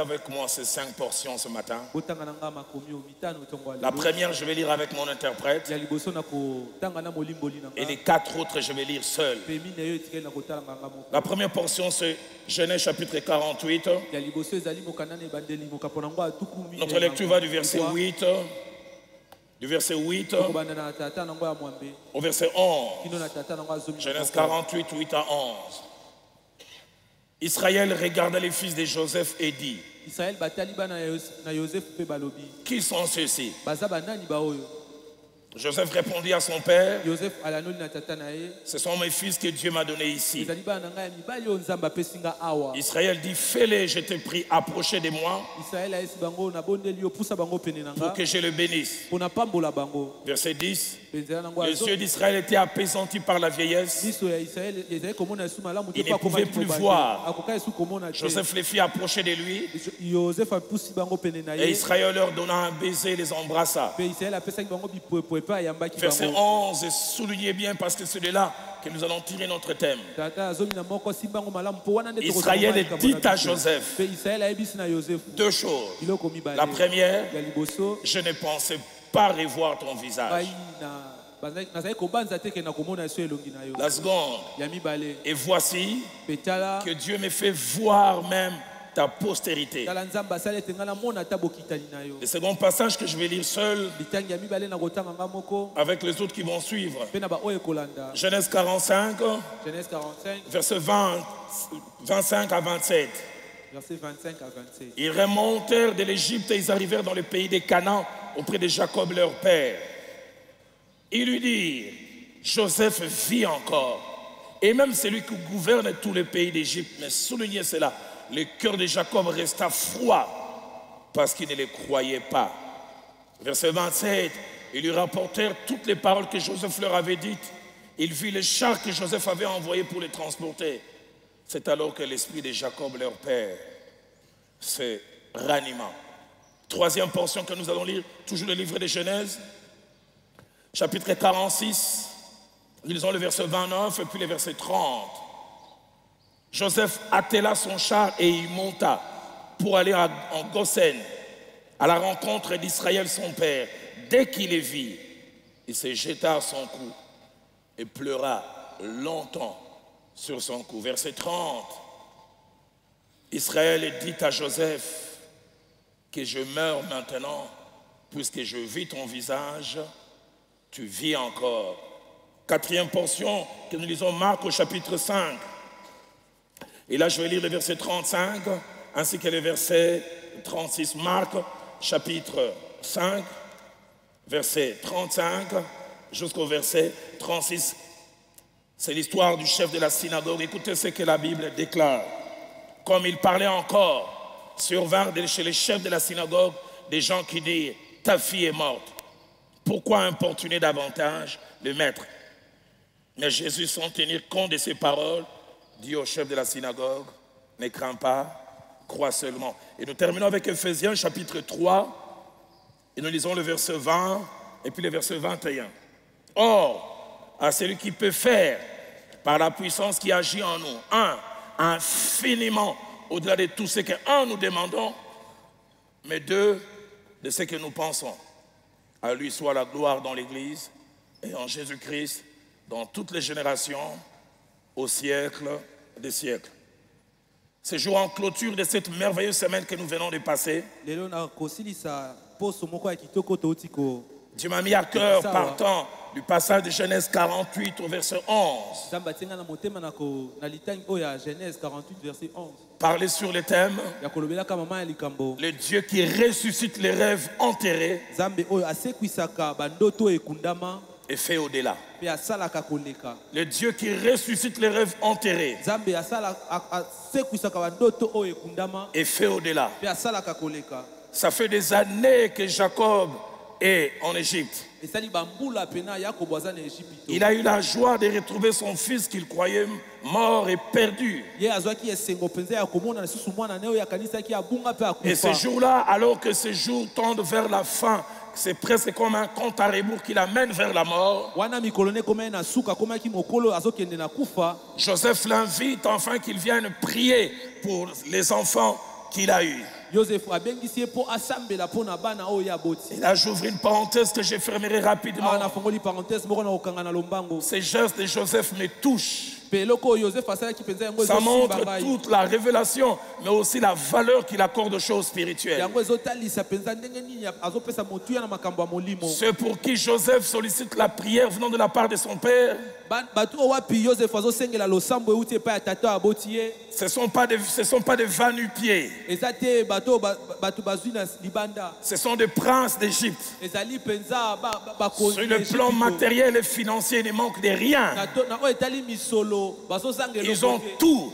avec moi ces 5 portions ce matin. La première, je vais lire avec mon interprète. Et les 4 autres, je vais lire seul. La première portion, c'est Genèse chapitre 48. Notre lecture va du verset 8. Du verset 8 au verset 11. Genèse 48, 8 à 11. Israël regarda les fils de Joseph et dit: qui sont ceux-ci? Joseph répondit à son père: ce sont mes fils que Dieu m'a donnés ici. Israël dit: fais-les, je te prie, approchez de moi pour que je le bénisse. Verset 10. Les yeux d'Israël étaient appesantis par la vieillesse. Il ne pouvait plus voir. Joseph les fit approcher de lui. Et Israël leur donna un baiser et les embrassa. Verset 11, soulignez bien parce que c'est de là que nous allons tirer notre thème. Israël dit à Joseph 2 choses. La première, je ne pensais pas revoir ton visage. La seconde, et voici que Dieu me fait voir même ta postérité. Le second passage que je vais lire seul, avec les autres qui vont suivre. Genèse 45, verset 25 à 27. Ils remontèrent de l'Égypte et ils arrivèrent dans le pays des Canaan auprès de Jacob leur père. Ils lui dirent: Joseph vit encore, et même celui qui gouverne tout le pays d'Égypte. Mais soulignez cela, le cœur de Jacob resta froid parce qu'il ne les croyait pas. Verset 27, ils lui rapportèrent toutes les paroles que Joseph leur avait dites. Il vit les chars que Joseph avait envoyés pour les transporter. C'est alors que l'esprit de Jacob, leur père, se ranima. Troisième portion que nous allons lire, toujours le livre de Genèse, chapitre 46. Lisons le verset 29 et puis le verset 30. Joseph attela son char et il monta pour aller en Goshen, à la rencontre d'Israël son père. Dès qu'il les vit, il se jeta à son cou et pleura longtemps sur son cou. Verset 30. Israël dit à Joseph: que je meure maintenant, puisque je vis ton visage, tu vis encore. Quatrième portion que nous lisons, Marc au chapitre 5. Et là, je vais lire le verset 35 ainsi que le verset 36. Marc, chapitre 5, verset 35 jusqu'au verset 36. C'est l'histoire du chef de la synagogue. Écoutez ce que la Bible déclare. Comme il parlait encore, survinrent chez les chefs de la synagogue des gens qui dirent: ta fille est morte. Pourquoi importuner davantage le maître? Mais Jésus, sans tenir compte de ces paroles, dit au chef de la synagogue: ne crains pas, crois seulement. Et nous terminons avec Ephésiens chapitre 3, et nous lisons le verset 20 et puis le verset 21. Or, à celui qui peut faire, par la puissance qui agit en nous, infiniment au-delà de tout ce que, nous demandons, mais 2, de ce que nous pensons. À lui soit la gloire dans l'Église et en Jésus-Christ, dans toutes les générations, au siècle des siècles. Ce jour en clôture de cette merveilleuse semaine que nous venons de passer, Dieu m'a mis à cœur, partant du passage de Genèse 48 au verset 11, parler sur le thème le Dieu qui ressuscite les rêves enterrés et fait au-delà. Le Dieu qui ressuscite les rêves enterrés et fait au-delà. Ça fait des années que Jacob est en Égypte. Il a eu la joie de retrouver son fils qu'il croyait mort et perdu. Et ce jour-là, alors que ce jour tend vers la fin, c'est presque comme un compte à rebours qui l'amène vers la mort. Joseph l'invite enfin qu'il vienne prier pour les enfants qu'il a eus. Et là, j'ouvre une parenthèse que je fermerai rapidement. Ces gestes de Joseph me touchent. Ça montre toute la révélation, mais aussi la valeur qu'il accorde aux choses spirituelles. Ceux pour qui Joseph sollicite la prière venant de la part de son père, ce ne sont pas des va-nu-pieds. Ce sont des princes d'Égypte. Sur le plan matériel et financier, il ne manque de rien. Ils ont tout.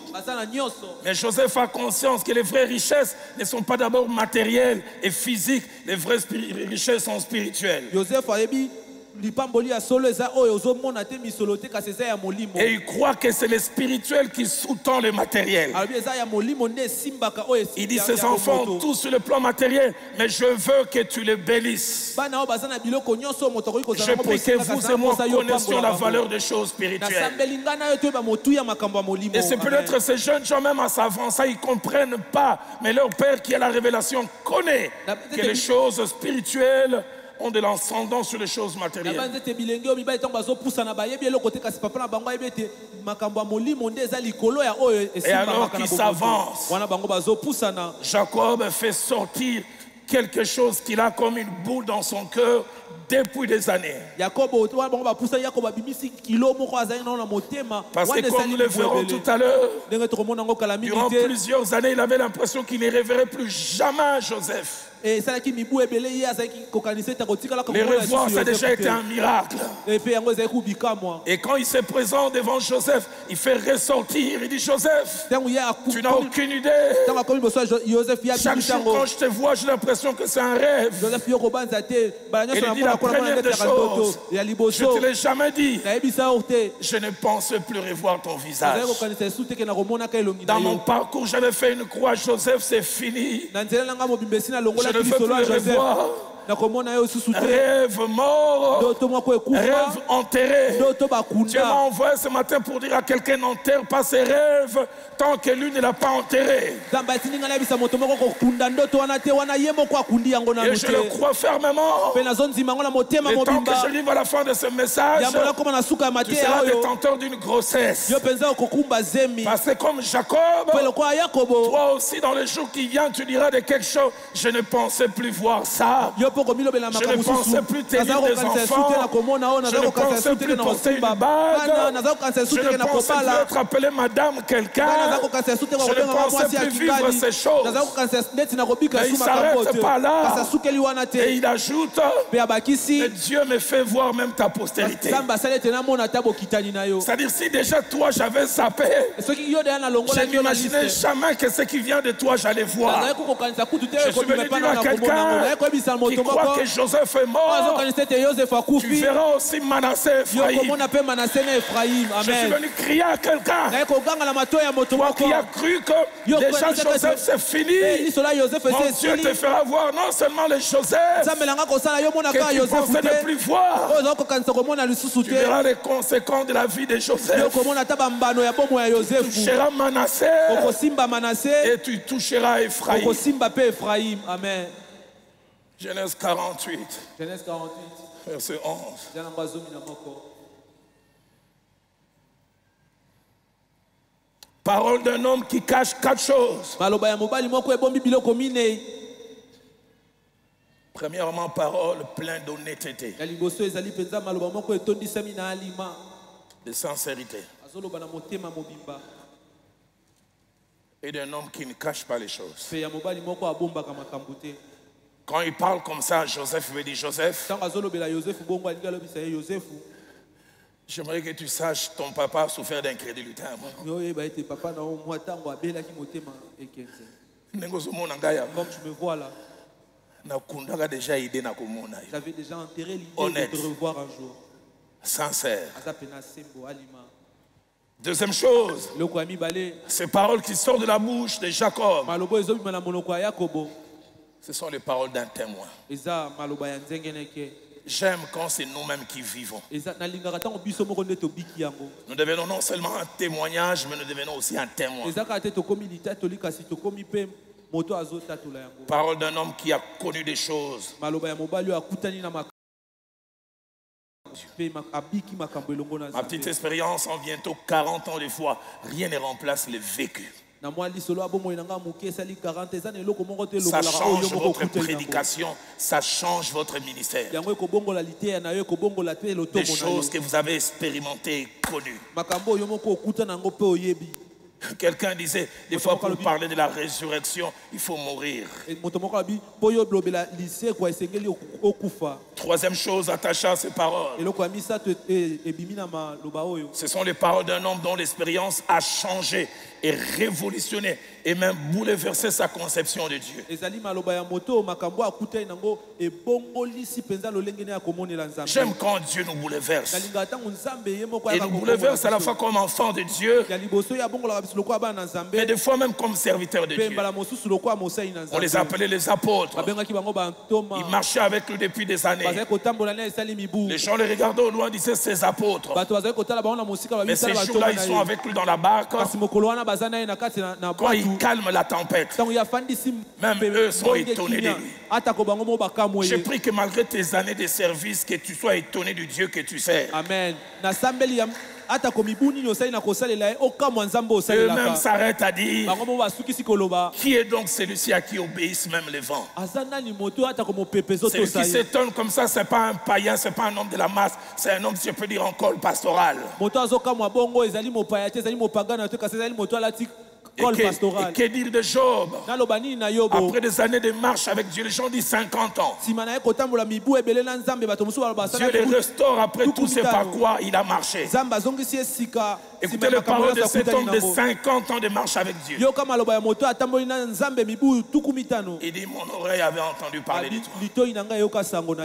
Mais Joseph a conscience que les vraies richesses ne sont pas d'abord matérielles et physiques. Les vraies richesses sont spirituelles. Et il croit que c'est le spirituel qui sous-tend le matériel. Il dit, ces enfants ont tout sur le plan matériel, mais je veux que tu les bénisses. Je prie que vous et moi connaissions la valeur des choses spirituelles. Et c'est peut-être ces jeunes gens, même en s'avançant, ils ne comprennent pas. Mais leur père qui a la révélation connaît que les choses spirituelles ont de l'ascendant sur les choses matérielles. Et alors qu'ils s'avancent, Jacob fait sortir quelque chose qu'il a comme une boule dans son cœur depuis des années. Parce que comme nous le verrons tout à l'heure, durant plusieurs années, il avait l'impression qu'il ne reverrait plus jamais Joseph. Les revoir, ça a déjà été un miracle. Et quand il se présente devant Joseph, il fait ressortir. Il dit, Joseph, tu n'as aucune idée. Chaque jour quand je te vois, j'ai l'impression que c'est un rêve. Et il dit la première des choses, je ne te l'ai jamais dit, je ne pense plus revoir ton visage. Dans mon parcours, j'avais fait une croix, Joseph, c'est fini. Je ne veux plus le revoir. Rêve mort, rêve enterré. Dieu m'a envoyé ce matin pour dire à quelqu'un, n'enterre pas ses rêves tant que lui ne l'a pas enterré. Et je le crois fermement. Et tant que je livre à la fin de ce message, tu seras détenteur d'une grossesse. Parce que comme Jacob, toi aussi dans les jours qui viennent, tu diras de quelque chose, je ne pensais plus voir ça. Je ne pensais plus tenir des enfants. Je ne pensais plus porter une bague. Je ne pensais plus être appelé madame quelqu'un. Je ne pensais plus vivre ces choses. Mais il ne s'arrête pas là. Et il ajoute, et Dieu me fait voir même ta postérité. C'est-à-dire si déjà toi j'avais zappé, je n'imaginais jamais que ce qui vient de toi j'allais voir. Je suis venu dire à quelqu'un qui croit que Joseph est mort, tu verras aussi Manassé Ephraïm. Je suis venu crier à quelqu'un, toi qui as cru que déjà Joseph c'est fini, mon Dieu te fera voir non seulement les Joseph que tu pensais ne plus voir, tu verras les conséquences de la vie de Joseph. Tu toucheras Manassé et tu toucheras Ephraïm. Amen. Genèse 48, verset 11. Parole d'un homme qui cache 4 choses. Premièrement, parole pleine d'honnêteté, de sincérité. Et d'un homme qui ne cache pas les choses. Quand il parle comme ça, Joseph veut dire Joseph. J'aimerais que tu saches, ton papa a souffert d'incrédulité. Comme tu me vois là, j'avais déjà enterré l'idée de te revoir un jour. Sincère. Deuxième chose, ces paroles qui sortent de la bouche de Jacob, ce sont les paroles d'un témoin. J'aime quand c'est nous-mêmes qui vivons. Nous devenons non seulement un témoignage, mais nous devenons aussi un témoin. Parole d'un homme qui a connu des choses. Ma petite expérience en bientôt 40 ans des fois, rien ne remplace le vécu. Ça change votre prédication, ça change votre ministère. Des choses que vous avez expérimentées et connues. Quelqu'un disait, des fois pour parler de la résurrection, il faut mourir. Troisième chose attachée à ces paroles, ce sont les paroles d'un homme dont l'expérience a changé et révolutionné et même bouleversé sa conception de Dieu. J'aime quand Dieu nous bouleverse. Et nous bouleverse à la fois comme enfants de Dieu, mais des fois même comme serviteurs de Dieu. On les appelait les apôtres. Ils marchaient avec lui depuis des années. Les gens les regardaient au loin, disaient ces apôtres. Mais ces jours-là, ils sont avec lui dans la barque. Quand il calme la tempête, même eux sont étonnés de lui. Je prie que malgré tes années de service, que tu sois étonné du Dieu que tu sers. Amen. Eux-mêmes s'arrêtent à dire, qui est donc celui-ci à qui obéissent même les vents? Celui qui s'étonne comme ça, ce n'est pas un païen, ce n'est pas un homme de la masse, c'est un homme, je peux dire, en col pastoral. Et que dire de Job? Après des années de marche avec Dieu, les gens disent 50 ans. Dieu les restaure après tout ce par quoi il a marché. Écoutez les paroles de cet homme de 50 ans de marche avec Dieu. Il dit, mon oreille avait entendu parler de toi.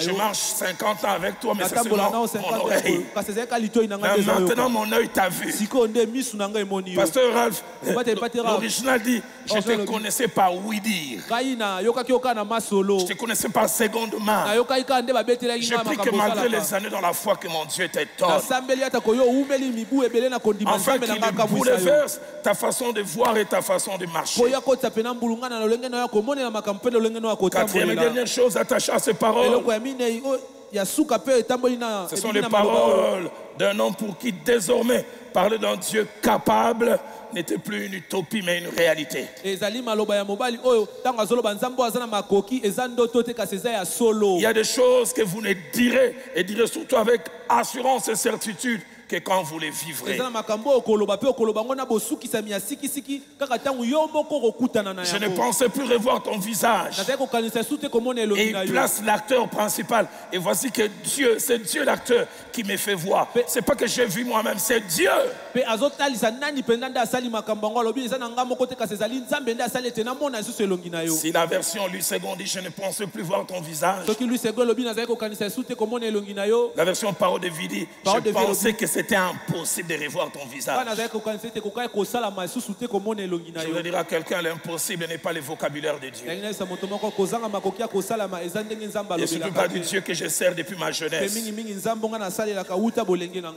Je marche 50 ans avec toi, mais c'est seulement mon oreille. Mais maintenant mon œil t'a vu. Pasteur Ralph, l'original dit, je ne te connaissais pas oui dire. Je ne te connaissais pas seconde main. Je prie que malgré les années dans la foi que mon Dieu t'étonne. Enfin qu'il bouleverse ta façon de voir et ta façon de marcher. Quatrième et dernière chose attachée à ces paroles, ce sont les paroles d'un homme pour qui désormais parler d'un Dieu capable n'était plus une utopie mais une réalité. Il y a des choses que vous ne direz et direz surtout avec assurance et certitude que quand vous les vivrez. Je ne pensais plus revoir ton visage. Et il place l'acteur principal. Et voici que Dieu, c'est Dieu l'acteur qui me fait voir. C'est pas que j'ai vu moi-même, c'est Dieu. Si la version lui seconde dit je ne pensais plus voir ton visage, la version parole de vie dit je pensais que c'était impossible de revoir ton visage. Je veux dire à quelqu'un, l'impossible n'est pas le vocabulaire de Dieu. Et surtout pas du Dieu que je sers depuis ma jeunesse.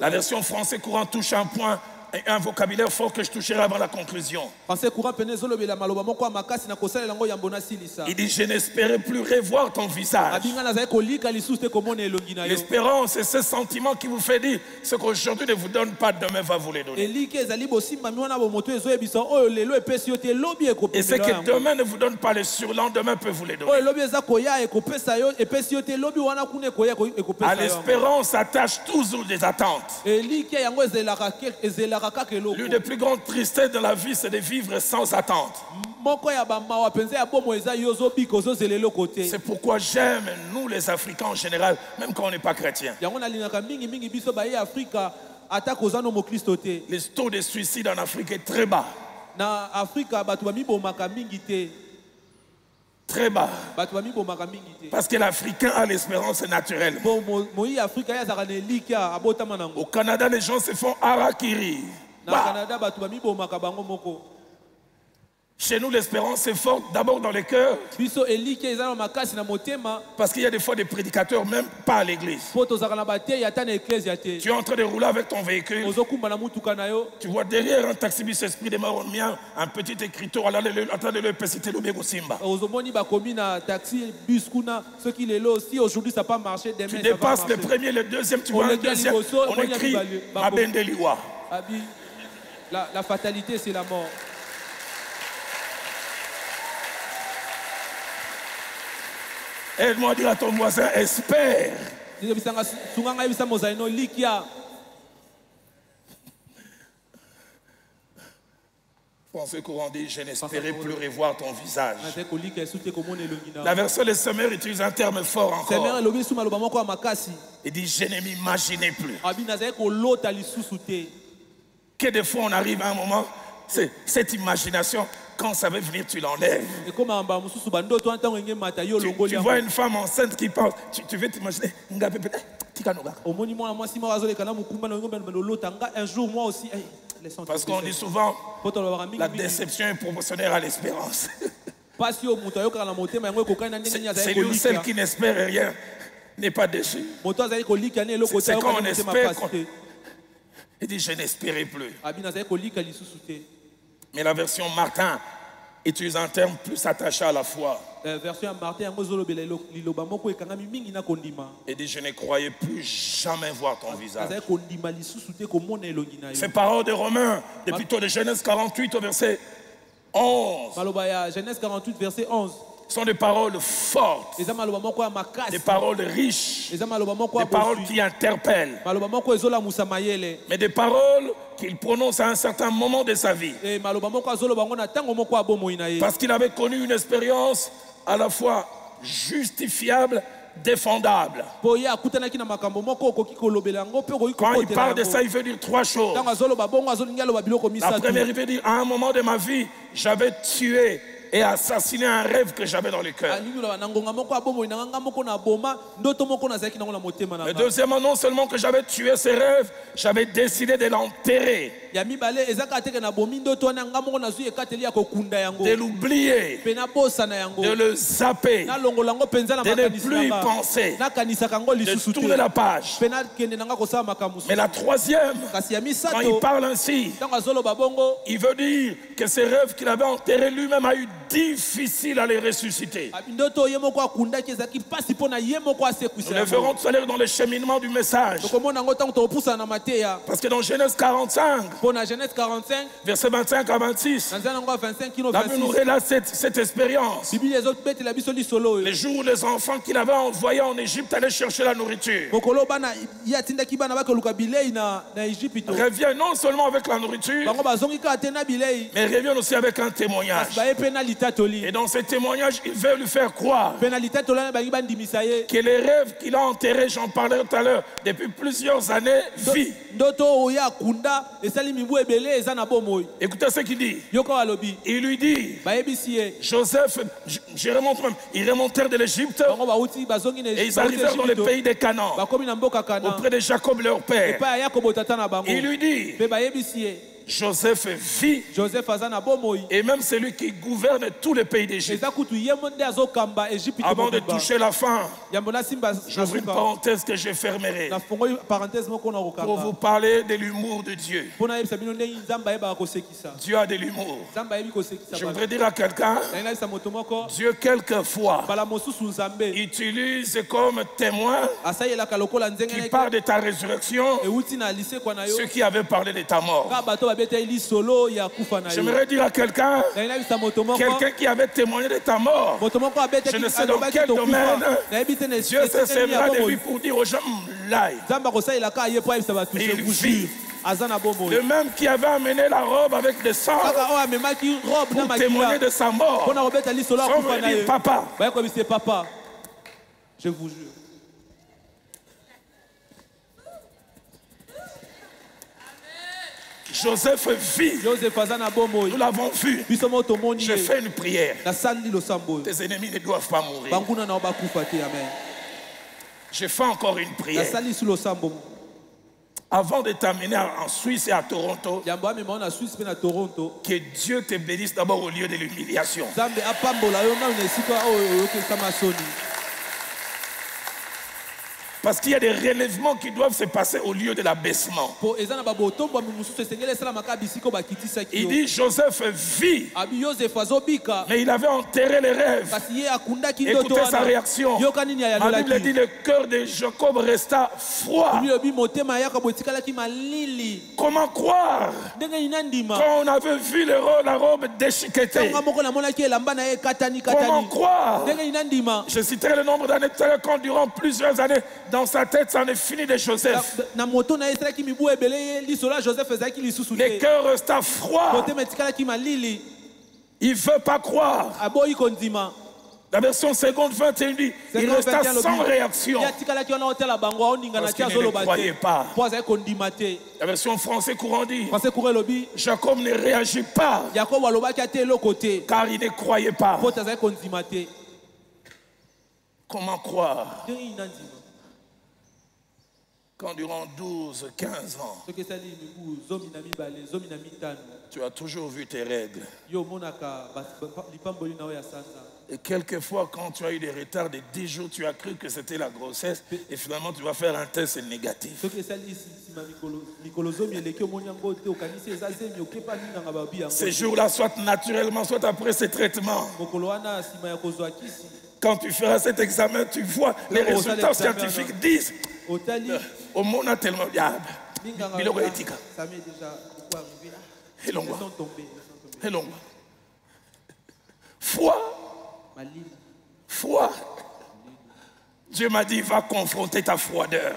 La version français courant touche un point, un vocabulaire fort que je toucherai avant la conclusion. Il dit je n'espérais plus revoir ton visage. L'espérance et ce sentiment qui vous fait dire ce qu'aujourd'hui ne vous donne pas, demain va vous les donner. Et ce que demain ne vous donne pas, le surlendemain peut vous les donner. À l'espérance s'attachent toujours des attentes. L'une des plus grandes tristesses de la vie, c'est de vivre sans attente. C'est pourquoi j'aime, nous les Africains en général, même quand on n'est pas chrétien. Le taux de suicide en Afrique est très bas. Très bas. Parce que l'Africain a l'espérance naturelle. Au Canada, les gens se font harakiri. Chez nous, l'espérance est forte d'abord dans les cœurs. Parce qu'il y a des fois des prédicateurs, même pas à l'église. Tu es en train de rouler avec ton véhicule. Tu vois derrière un taxi-bus esprit de mien, un petit écriteau en train de le péciter le Simba. Tu dépasses le premier, le deuxième, tu vois le deuxième. On écrit Mabendeliwa. La fatalité, c'est la mort. Aide-moi à dire à ton voisin, espère. François Courant dit, je n'espérais plus revoir ton visage. La version des Semeurs utilise un terme fort encore. Il dit, je ne m'imaginais plus. Que des fois on arrive à un moment, cette imagination, quand ça va venir, tu l'enlèves. Tu vois une femme enceinte qui parle, tu veux t'imaginer. Parce qu'on dit souvent, la déception est proportionnelle à l'espérance. C'est lui ou celle qui n'espère rien n'est pas déçu. C'est quand on espère. Il dit, je n'espérais plus. Mais la version Martin utilise un terme plus attaché à la foi. Il dit, je ne croyais plus jamais voir ton visage. Ces paroles de Romains, depuis plutôt de Genèse 48 au verset 11. Genèse 48, verset 11. Sont des paroles fortes, des paroles riches, des paroles qui interpellent, mais des paroles qu'il prononce à un certain moment de sa vie. Parce qu'il avait connu une expérience à la fois justifiable, défendable. Quand il parle de ça, il veut dire trois choses. La première, il veut dire, à un moment de ma vie, j'avais tué et assassiner un rêve que j'avais dans le cœur. Et deuxièmement, non seulement que j'avais tué ces rêves, j'avais décidé de l'enterrer, de l'oublier, de le zapper, de ne plus y penser, de tourner la page. Mais la troisième, quand il parle ainsi, il veut dire que ces rêves qu'il avait enterrés lui-même a eu difficile à les ressusciter. Nous le verrons tout à l'heure dans le cheminement du message. Parce que dans Genèse 45, verset 25 à 26, la Bible nous relate cette expérience. Les jours où les enfants qu'il avait envoyés en Égypte allaient chercher la nourriture. Reviennent non seulement avec la nourriture, mais reviennent aussi avec un témoignage. Et dans ce témoignage, il veut lui faire croire que les rêves qu'il a enterrés, j'en parlais tout à l'heure, depuis plusieurs années, vivent. Écoutez ce qu'il dit. Il lui dit, Joseph, je remonte même, ils remontèrent de l'Égypte et ils arrivèrent dans le pays des Canaan, auprès de Jacob leur père. Il lui dit, Joseph vit, et même celui qui gouverne tout le pays d'Égypte. Avant de toucher la fin, j'ouvre une parenthèse que je fermerai pour vous parler de l'humour de Dieu. Dieu a de l'humour. Je voudrais dire à quelqu'un, Dieu quelquefois utilise comme témoin qui parle de ta résurrection ceux qui avaient parlé de ta mort. J'aimerais dire à quelqu'un qui avait témoigné de ta mort, je ne sais dans quel domaine, Dieu se servira de lui pour dire aux gens, il vit. Le même qui avait amené la robe avec des sangs pour témoigner de sa mort, sans dire papa. Je vous jure. Joseph vit. Nous l'avons vu. Je fais une prière. Tes ennemis ne doivent pas mourir. Je fais encore une prière. avant de t'amener en Suisse et à Toronto, yambo amema na Suisse pe na Toronto. que Dieu te bénisse d'abord au lieu de l'humiliation. Nzambe apambola yo na esika oyo oyokesama soni. Parce qu'il y a des relèvements qui doivent se passer au lieu de l'abaissement. Il dit Joseph vit, mais il avait enterré les rêves. Écoutez sa réaction. La Bible dit le cœur de Jacob resta froid. Comment croire quand on avait vu la robe déchiquetée? Comment croire? Je citerai le nombre d'années tout à l'heure quand durant plusieurs années dans sa tête, ça en est fini de Joseph. Le cœur resta froid. Il ne veut pas croire. La version seconde 21 dit, il resta sans réaction. Parce qu'il ne croyait pas. La version français courant dit, Jacob ne réagit pas, car il ne croyait pas. Comment croire quand durant 12, 15 ans, tu as toujours vu tes règles. Et quelquefois, quand tu as eu des retards de 10 jours, tu as cru que c'était la grossesse et finalement tu vas faire un test négatif. Ces jours-là, soit naturellement, soit après ces traitements. Quand tu feras cet examen, tu vois les résultats scientifiques disent au monde a tellement diable. Foi. Dieu m'a dit, va confronter ta froideur.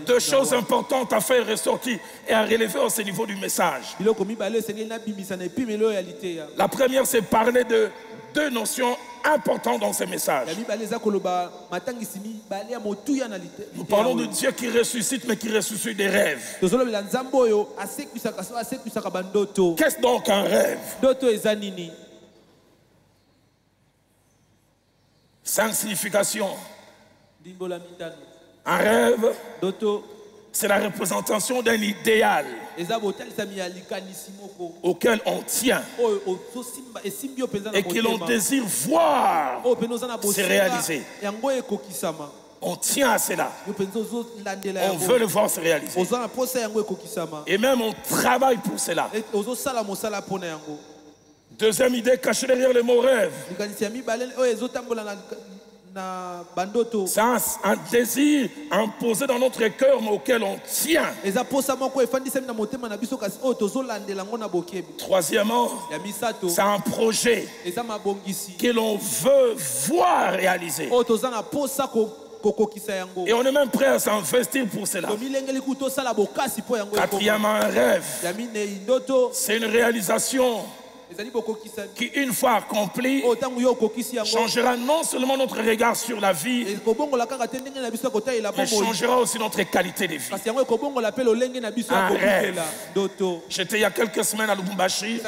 Deux choses importantes à faire ressortir et à relever au niveau du message. La première, c'est parler de deux notions importantes dans ce message. Nous parlons de Dieu qui ressuscite, mais qui ressuscite des rêves. Qu'est-ce donc un rêve? 5 significations. Un rêve, c'est la représentation d'un idéal auquel on tient et que l'on désire voir se réaliser. On tient à cela. On veut le voir se réaliser. Et même on travaille pour cela. Deuxième idée cachée derrière le mot rêve. C'est un désir imposé dans notre cœur mais auquel on tient. Troisièmement, c'est un projet que l'on veut voir réaliser. Et on est même prêt à s'investir pour cela. Quatrièmement, un rêve. C'est une réalisation qui, une fois accompli, changera non seulement notre regard sur la vie, mais changera aussi notre qualité de vie. Un rêve. J'étais il y a quelques semaines à Lubumbashi.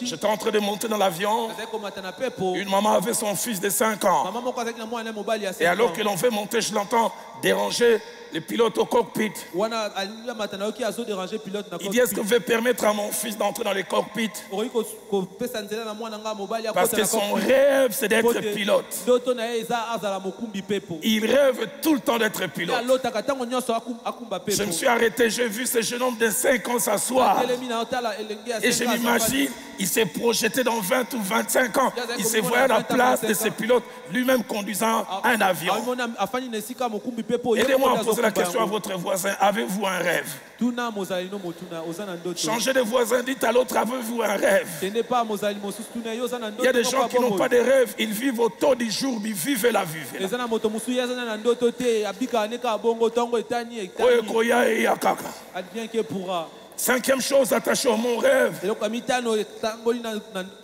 J'étais en train de monter dans l'avion. Une maman avait son fils de 5 ans. Et alors que l'on fait monter, je l'entends déranger le pilote au cockpit. Il dit, est-ce que vous pouvez permettre à mon fils d'entrer dans le cockpit? Parce que son rêve, c'est d'être pilote. Il rêve tout le temps d'être pilote. Je me suis arrêté, j'ai vu ce jeune homme de 5 ans s'asseoir. Et je m'imagine, il s'est projeté dans 20 ou 25 ans. Il se voyait à la place de ce pilote, lui-même conduisant un avion. Aidez-moi à poser la question à votre voisin, avez-vous un rêve? Changez de voisin, dites à l'autre, avez-vous un rêve? Il y a des gens qui n'ont pas de rêve, ils vivent au taux du jour, ils vivent la vie. Cinquième chose attachée à mon rêve, eloko ya mitano etangoli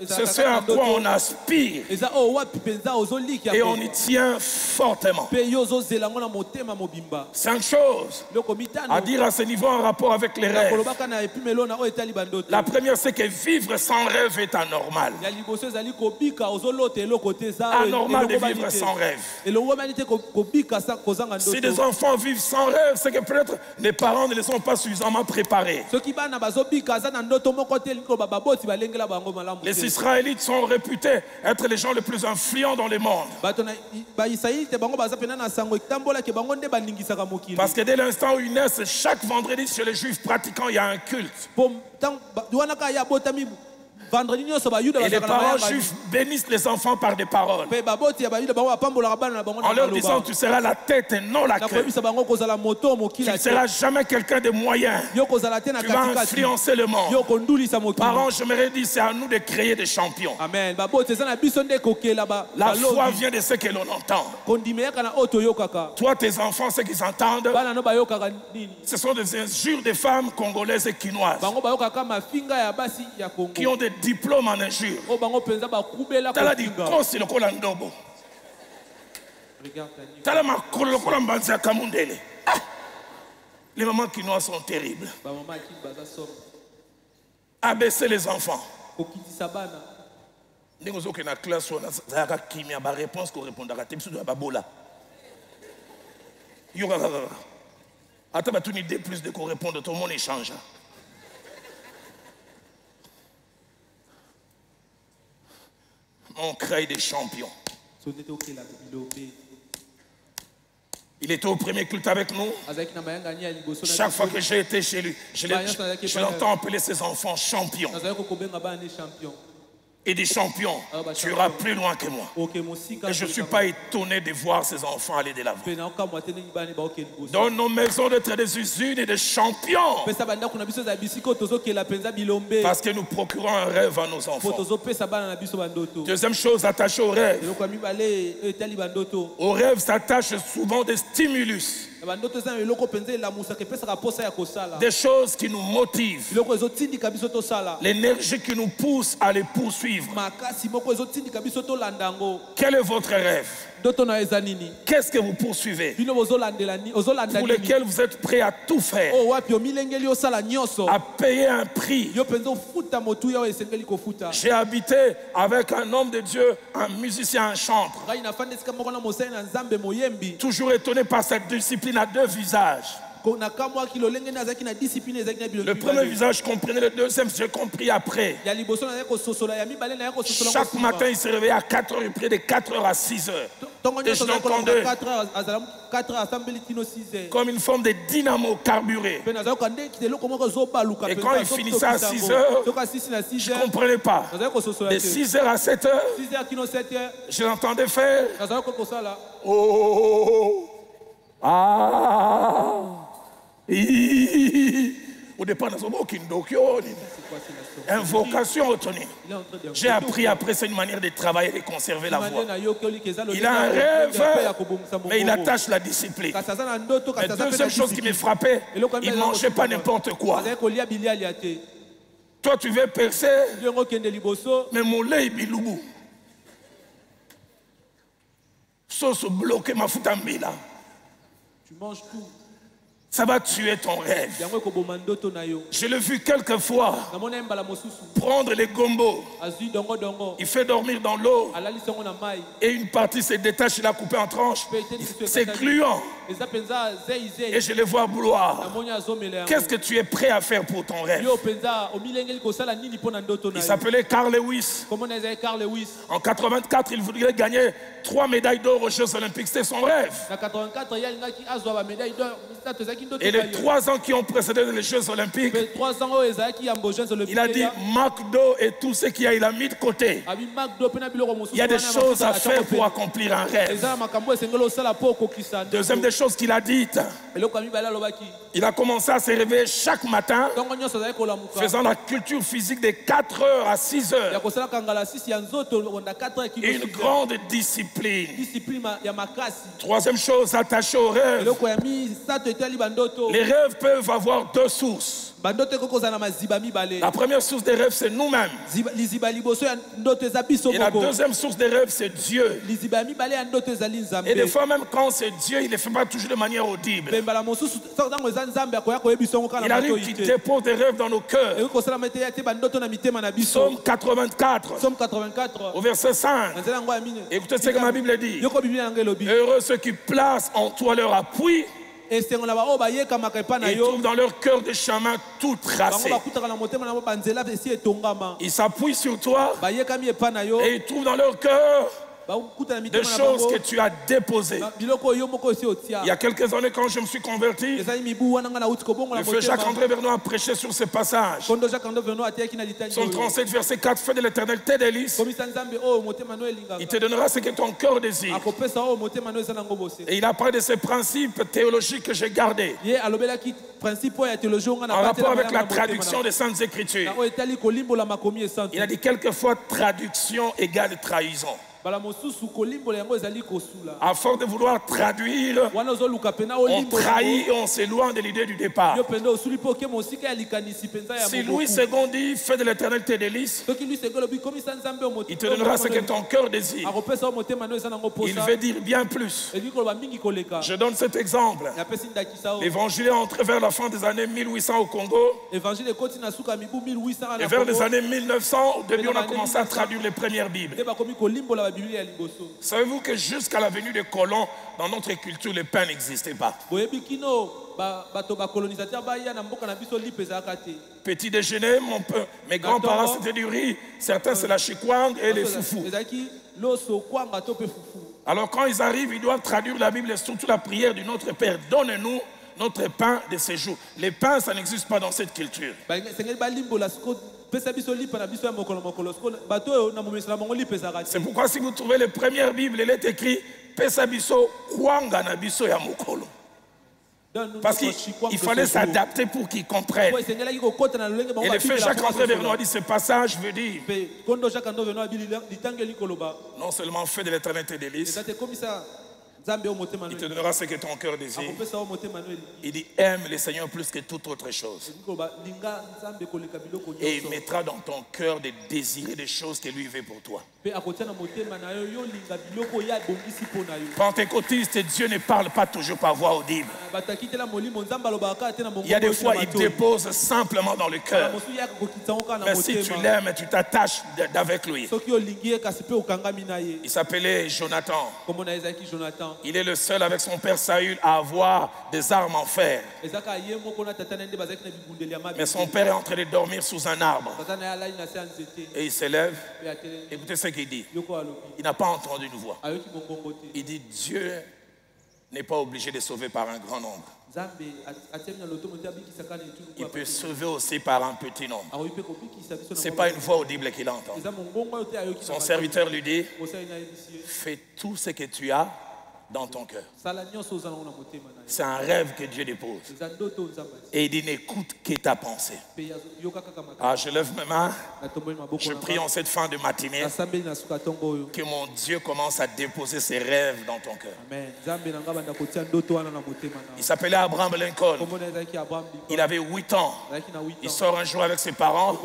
c'est ce à quoi on aspire eza oyo wapi mpenza ozoliki et on y tient fortement. mpe yo ozozela yango na motema mobimba. 5 choses eloko mitano à dire à ce niveau en rapport avec les rêves. kolobaka na epimelo na oyo etali bandoto. La première, c'est que vivre sans rêve est anormal. ya liboso ezali kobika ozolota eloko te eza Anormal de vivre sans rêve. elongomani te kobika kozanga Si des ndoto. enfants vivent sans rêve, c'est que peut-être les parents ne les ont pas suffisamment préparés. soki bana bazobika aza na ndoto moko te elingi koloba baboti balengela bango malamu te. Les Israélites sont réputés être les gens les plus influents dans le monde. bato na baisraélite bango baza pena na sango etambolaki bango nde baningisaka mokili. Parce que dès l'instant où ils naissent, chaque vendredi chez les juifs pratiquants, il y a un culte. po wana kaka ya botami vendredi nyonso bayuda Et les bazalaka na parents bayamba. juifs bénissent les enfants par des paroles. mpe baboti ya bayuda bango bapambolaka bana na bango na En leur disant, maloba. tu seras la tête et non la na queue. koyebisa bango kozala moto Tu mokili ne te. seras jamais quelqu'un de moyen. yo kozala te na Tu vas katikati influencer le monde. yo kondulisa mokili. Parents, j'aimerais dire, c'est à nous de créer des champions. amen baboti eza na biso nde kokela La foi balobi vient de ce que l'on entend. kondimeyaka na oyo toyokaka. Toi, tes enfants, ceux qu'ils entendent, bana no bayokaka nini ce sont des injures de femmes congolaises et quinoises bango bayokaka mafinga ya basi ya Kongo qui ont des diplômes en injures. oyo bango mpenza bakubela Tala di kofinga. kosi lokola ndobo. Regarde ta nuque. Tala makolo lokola mbanzi ya kamundele. Ah! Les mamans quinoises sont terribles. bamama akili baza soro Abaisser les enfants. kokitisa bana Ndenge ozoke na classe wana zalaka kimia ba réponse ko répondaka te biso ya babola. Yo kaka. Ata batuni D plus de ko répondre tout le monde échange. On crée des champions. so nde tokela bilobe Il était au premier culte avec nous. azalaki na mayangani ya liboso Chaque fois que j'ai été chez lui, je l'entends appeler ses enfants champions. nazalaki kokobenga bana ne champion Et des champions, tu iras plus loin que moi. oke mosika Et je ne suis pas étonné de voir ces enfants aller de l'avant. mpe naokamwa te ndenge bana baoke liboso Dans nos maisons d'être des usines et des champions. pesa bandako na biso ezala bisika oyo tozokela mpenza bilombe Parce que nous procurons un rêve à nos po enfants. tozopesa bana na biso bandoto. Deuxième chose attachée au rêve. eloko ya mibale oyo etali bandoto Au rêve s'attachent souvent des stimulus, na bandoto eza na eloko mpenza elamusaka epesaka posa ya kosala des choses qui nous motivent, biloko ezotindika biso tosala l'énergie qui nous pousse à les poursuivre. makasi moko ezotindika biso tolanda yango. Quel est votre rêve? ndoto na eza nini Qu'est-ce que vous poursuivez? bino ozolanda Pour nini lesquels vous êtes prêts à tout faire, oyo wapi omilengeli osala nyonso à payer un prix. yo mpenza ofuta motuya oyo esengeli kofuta. J'ai habité avec un homme de Dieu, un musicien, un chanteur. ngai nafanda esika moko na mosali na nzambe moyembi Toujours étonné par cette discipline à deux visages. nakamwaki lolenge nde azalaki na discipline ezalaki na Le biloko premier mibale. visage, je comprenais, le deuxième, j'ai compris après. ya liboso nazali kososola ya mibale naye kososola Chaque matin, il se réveillait à 4 heures, près de 4 heures à 6 heures. ntongo Et je nyonso azali l'entendais. kolanda 4 heures azala 4 heures asambeli tino 6 heures Comme une forme de dynamo carburé. mpe nazali koka nde eloko moko ezobaluka Et quand il finissait à 6 heures, soki asisi na 6 Je ne heures comprenais pas. nazali kososola De te 6 heures à 7 heures, 6 heures kino 7 heures je l'entendais faire. nazali kokosala Oh, ah, au départ, nous avons aucune invocation autonome. J'ai appris après, c'est une manière de travailler et de conserver la voix. Il a un rêve, mais il attache la discipline. La deuxième chose qui me frappait, il ne mangeait pas n'importe quoi. Toi, tu veux percer, mais mon lait est biloubou. Sauce bloquée, ma foutambila. tu manges tout Ça va tuer ton rêve. yango ekoboma ndoto na yo Je l'ai vu quelques fois namoni mbala mosusu prendre les gombos. azwi dongo Il fait dormir dans l'eau alalisi yango na mai et une partie se détache, il a coupé en tranches. C'est gluant eza mpenza et zeizei je le vois boire. namoni azomela yango Qu'est-ce que tu es prêt à faire pour ton rêve? yo mpenza omilengeli kosala nini mpo na ndoto na Il yo s'appelait Carl Lewis. komona ezali Carl Lewis En 84, il voudrait gagner 3 médailles d'or aux Jeux Olympiques. C'était son rêve. na 84 ye alingaki azwa bamédaille d'or misato ezalaki ndoto Et na les yo 3 ans qui ont précédé les Jeux Olympiques, mpe 3 ans oyo ezalaki yambo jeux il a dit McDo et tout ce qu'il a, il a mis de côté. abi macdo mpe na biloko mosusu Il y a des wana choses à mafuta faire atako pour pe. accomplir un rêve. eza na makambo esengeli osala mpo okokisa Deuxième des choses qu'il a dites, eloko ya mibale alobaki il a commencé à se réveiller chaque matin, ntongo nyonso azali kolamuka faisant la culture physique de 4 heures à 6 ya heures. kosalaka ngala 6 ya nzoto onda 4 heures Et une kilo grande discipline. discipline ya makasi Troisième chose attachée au rêve, eloko ya misato etali bandoto les rêves peuvent avoir deux sources. bandoto kokoza na maziba mibale. La première source des rêves, c'est nous-mêmes. Liziba liboso ya ndoto eza biso Et la moko. deuxième source des rêves, c'est Dieu. Liziba mibale ya ndoto ezali nzambe. Et des fois, même quand c'est Dieu, il ne le fait pas toujours de manière audible. Bembala mosusu tango eza nzambe akoya koyebisa ngo kana Il arrive qu'il dépose des rêves dans nos cœurs. Eko kosala mete ya te bandoto na mitema na biso. Psaume 84, Psaume 84. au verset 5. Nzela ngo ya mine. Écoutez ce que ma Bible dit. Yoko Biblia ngelo bi. Heureux ceux qui placent en toi leur appui Esengo na ba o ba yeka makaipa na et yo. trouvent dans leur cœur des chemins tout tracés. Bango bakutaka na motema na bo banzela esi etongama. Ils s'appuient sur toi Ba yeka mi epa na yo. et ils trouvent dans leur cœur Bakuta na des mitema na choses bango. que tu as déposées. Biloko yo moko esi otia. Il y a quelques années, quand je me suis converti, Ezali mibu wana nga na uti kobongo na le feu motema. Jacques-André Vernon a prêché sur ce passage. Kondo Jacques André Vernon atiaki na litani. Psaume 37, verset 4, fais de l'éternel tes délices. Komisa nzambe o motema no elingaka. Il te donnera ce que ton cœur désire. Akopesa o motema no ezana ngo bose. Et il a parlé de ces principes théologiques que j'ai gardés Ye alobelaki principe ya théologie nga na en batela rapport avec la na motema traduction des Saintes Écritures. na o etali kolimbola makomi esante. Il a dit quelquefois traduction égale trahison. Bala mosusu kolimbola yango ezali kosula. À force de vouloir traduire, Wana ozoluka pena on olimbola. trahit et on s'éloigne de l'idée du départ. Yo penda osuli po ke mosika ya likanisi penza ya Si moboku. Louis II dit fais de l'éternel tes délices, Soki lui segolo bi komisa nzambe o motema. il te donnera ce que ton cœur désire. Akopesa o motema no ezana ngo posa. Il veut dire bien plus. Eli koloba mingi koleka. Je donne cet exemple. Ya pesi ndakisa o. L'évangile est entré vers la fin des années 1800 au Congo. Évangile ekoti na suka mibu 1800 Et na vers les Congo. années 1900, au début, on a commencé à traduire les premières Bibles. Nde bakomi kolimbola ba Biblia ya liboso. Savez-vous que jusqu'à la venue des colons, dans notre culture, le pain n'existait pas. Boyebi kino bato ba colonisateur baya na mboka na biso lipe ezalaka te. Petit déjeuner, mes grands-parents, c'était du riz. Certains, c'est la chikwang et les foufous. Ezalaki loso kwanga to pe fufu. Alors quand ils arrivent, ils doivent traduire la Bible et surtout la prière du Notre Père. Donne-nous notre pain de ces jours. Les pains, ça n'existe pas dans cette culture. Ba sengeli ba limbola siko pesa biso lipe na biso ya mokolo mokolo siko bato na momesela mongo lipe ezalaka te. C'est pourquoi si vous trouvez les premières Bibles, il est écrit Pesa biso kwanga na biso ya mokolo. Parce qu'il fallait s'adapter pour qu'ils comprennent. Et le fait Jacques-André Vernon a dit ce passage veut dire non seulement fais de l'éternel tes délices, il te donnera ce que ton cœur désire. Il dit aime le Seigneur plus que toute autre chose. Et il mettra dans ton cœur de désirer des choses que lui veut pour toi. Pentecôtiste, Dieu ne parle pas toujours par voix audible. Il y a des fois, il dépose simplement dans le cœur. Mais si tu l'aimes, tu t'attaches avec lui. Il s'appelait Jonathan. Il est le seul avec son père Saül à avoir des armes en fer. Mais son père est en train de dormir sous un arbre. Et il s'élève. Écoutez ce qu'il dit. Il n'a pas entendu une voix. Il dit Dieu n'est pas obligé de sauver par un grand nombre. Il peut sauver aussi par un petit nombre. Ce n'est pas une voix audible qu'il entend. Son serviteur lui dit fais tout ce que tu as dans ton cœur. C'est un rêve que Dieu dépose. Et il dit n'écoute que ta pensée. Ah, je lève mes mains. Je prie en cette fin de matinée que mon Dieu commence à déposer ses rêves dans ton cœur. Il s'appelait Abraham Lincoln. Il avait 8 ans. Il sort un jour avec ses parents.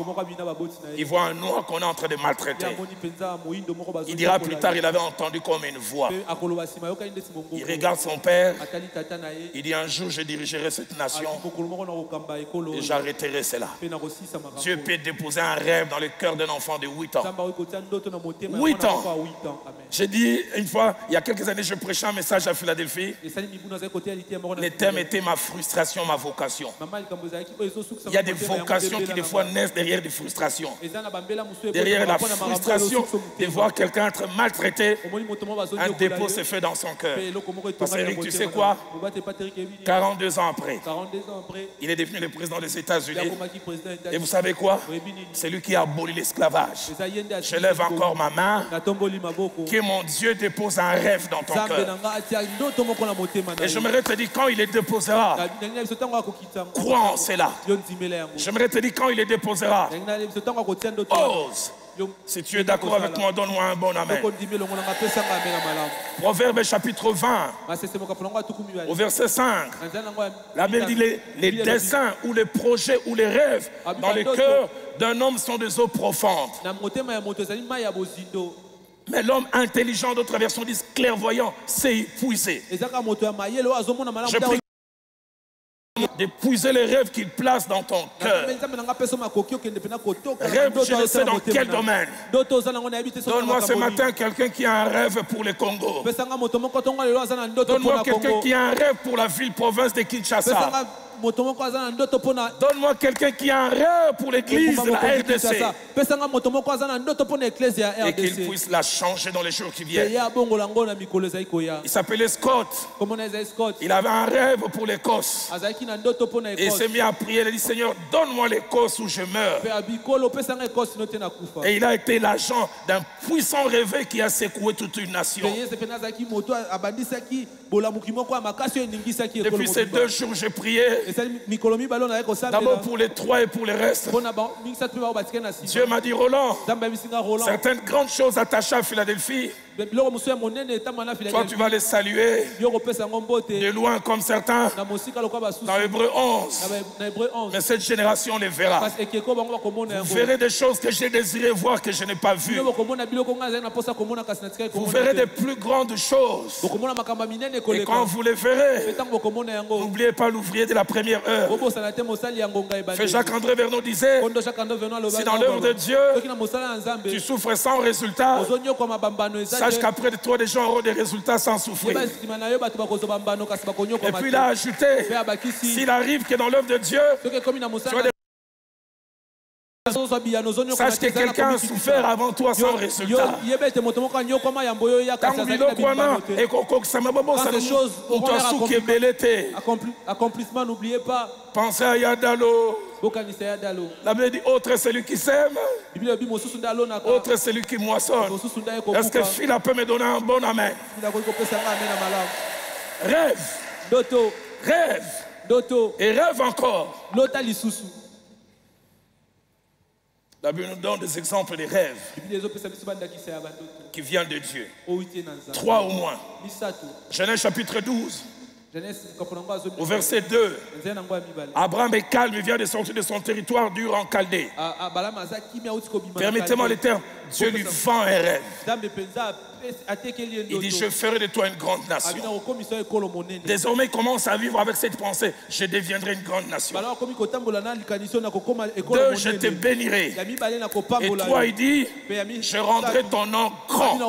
Il voit un noir qu'on est en train de maltraiter. Il dira plus tard il avait entendu comme une voix. Il regarde son père. Il dit un jour je dirigerai cette nation et j'arrêterai cela. Dieu peut déposer un rêve dans le cœur d'un enfant de 8 ans. 8 ans. J'ai dit une fois, il y a quelques années, je prêchais un message à Philadelphie. Le thème était ma frustration, ma vocation. Il y a des vocations qui des fois naissent derrière des frustrations. Derrière la frustration de voir quelqu'un être maltraité, un dépôt se fait dans son cœur. Parce que tu sais quoi? 42 ans après, il est devenu le président des États-Unis. Et vous savez quoi? C'est lui qui a aboli l'esclavage. Je lève encore ma main. Que mon Dieu dépose un rêve dans ton cœur. Et j'aimerais te dire quand il les déposera, crois en cela. J'aimerais te dire quand il les déposera, ose. Si tu es d'accord avec moi, donne-moi un bon amen. Soko ndimi longo nanga pesa nga amen na malamu. Proverbe chapitre 20, Masese mokapo nango atuku mibale. au verset 5. Nzela nango ya- La Bible dit les desseins ou les projets ou les rêves dans le cœur d'un homme sont des eaux profondes. Na motema ya moto ezali mai ya bozindo. Mais l'homme intelligent, d'autres versions disent clairvoyant, c'est épuisé. Ezaka moto ya mayele oyo azomona malamu. Je prie d'épuiser les rêves qu'il place dans ton cœur. Rêve, je ne sais dans quel domaine. Donne-moi ce matin quelqu'un qui a un rêve pour le Congo. Donne-moi quelqu'un qui a un rêve pour la ville-province de Kinshasa. Donne-moi quelqu'un qui a un rêve pour l'église de la RDC. Et qu'il puisse la changer dans les jours qui viennent. Il s'appelait Scott. Il avait un rêve pour l'Écosse. Et il s'est mis à prier. Il a dit, Seigneur, donne-moi l'Écosse où je meurs. Et il a été l'agent d'un puissant rêve qui a secoué toute une nation. Depuis ces 2 jours, j'ai prié. D'abord pour les 3 et pour les restes. Dieu m'a dit, Roland, certaines grandes choses attachées à Philadelphie, toi tu vas les saluer de loin comme certains dans Hébreux 11. Mais cette génération les verra. Vous verrez des choses que j'ai désiré voir que je n'ai pas vues. Vous verrez des plus grandes choses. Et quand vous les verrez, n'oubliez pas l'ouvrier de la première heure. Fait Jacques-André Vernon disait, si dans l'œuvre de Dieu tu souffres sans résultat, sache qu'après de toi des gens auront des résultats sans souffrir. Et puis il a ajouté, s'il arrive que dans l'œuvre de Dieu tu as des... Sache que quelqu'un a souffert avant toi sans résultat. Accomplissement, n'oubliez pas. Pensez à Yadalo. La Bible dit, autre est celui qui sème, autre est celui qui moissonne. Est-ce que Phila peut me donner un bon amen? Rêve. Rêve. Et rêve encore. La Bible nous donne des exemples de rêves qui viennent de Dieu. 3 au moins. Genèse chapitre 12. Au verset 2, Abraham est calme, il vient de sortir de son territoire dur en Chaldée. Permettez-moi le terme, Dieu lui vend un rêve. Il dit, je ferai de toi une grande nation. Désormais, il commence à vivre avec cette pensée, je deviendrai une grande nation. 2, je te bénirai. Et 3, il dit, je rendrai ton nom grand.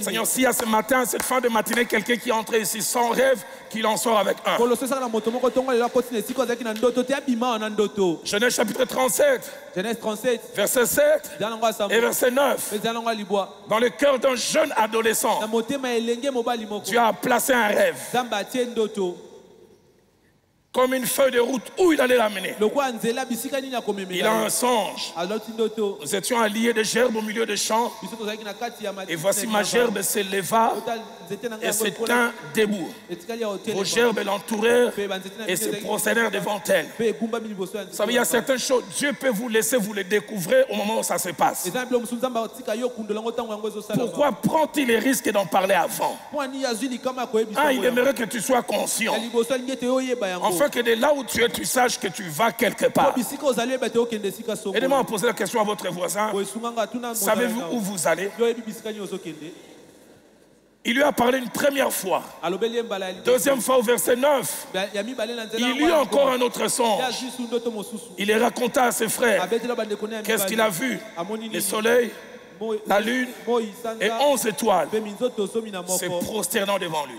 Seigneur, s'il y a ce matin, cette fin de matinée, quelqu'un qui est entré ici sans rêve, qu'il en sort avec un. Genèse chapitre 37, verset 7 et verset 9. Dans le cœur d'un jeune adolescent, Dieu a placé un rêve comme une feuille de route où il allait l'amener. Il a un songe. Nous étions alliés de gerbes au milieu des champs. Et voici ma gerbe s'éleva et se tint debout. Vos gerbes l'entourèrent et se procédèrent devant elle. Vous savez, il y a certaines choses, Dieu peut vous laisser vous les découvrir au moment où ça se passe. Pourquoi prend-il les risques d'en parler avant? Il aimerait que tu sois conscient. Afin que de là où tu es, tu saches que tu vas quelque part. Aidez-moi à poser la question à votre voisin. Savez-vous où vous allez? Il lui a parlé une première fois. Deuxième fois au verset 9. Il eut encore un autre songe. Il les raconta à ses frères. Qu'est-ce qu'il a vu? Le soleil, la lune et 11 étoiles se prosternant devant lui.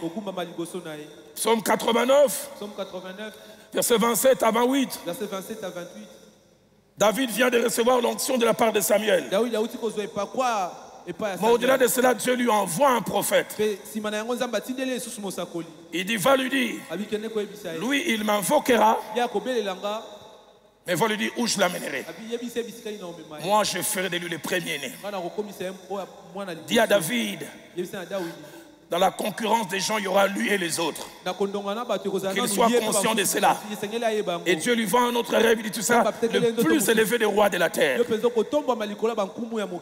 Psaume 89, verset 27 à 28. David vient de recevoir l'onction de la part de Samuel. Mais au-delà de cela, Dieu lui envoie un prophète. Il dit, va lui dire, lui il m'invoquera, mais va lui dire où je l'amènerai. Moi je ferai de lui le premier-né. Dis à David, Dans la concurrence des gens, il y aura lui et les autres. Qu'il soit conscient de cela. Et Dieu lui vend un autre rêve. Il dit, tu seras le plus élevé des rois de la terre.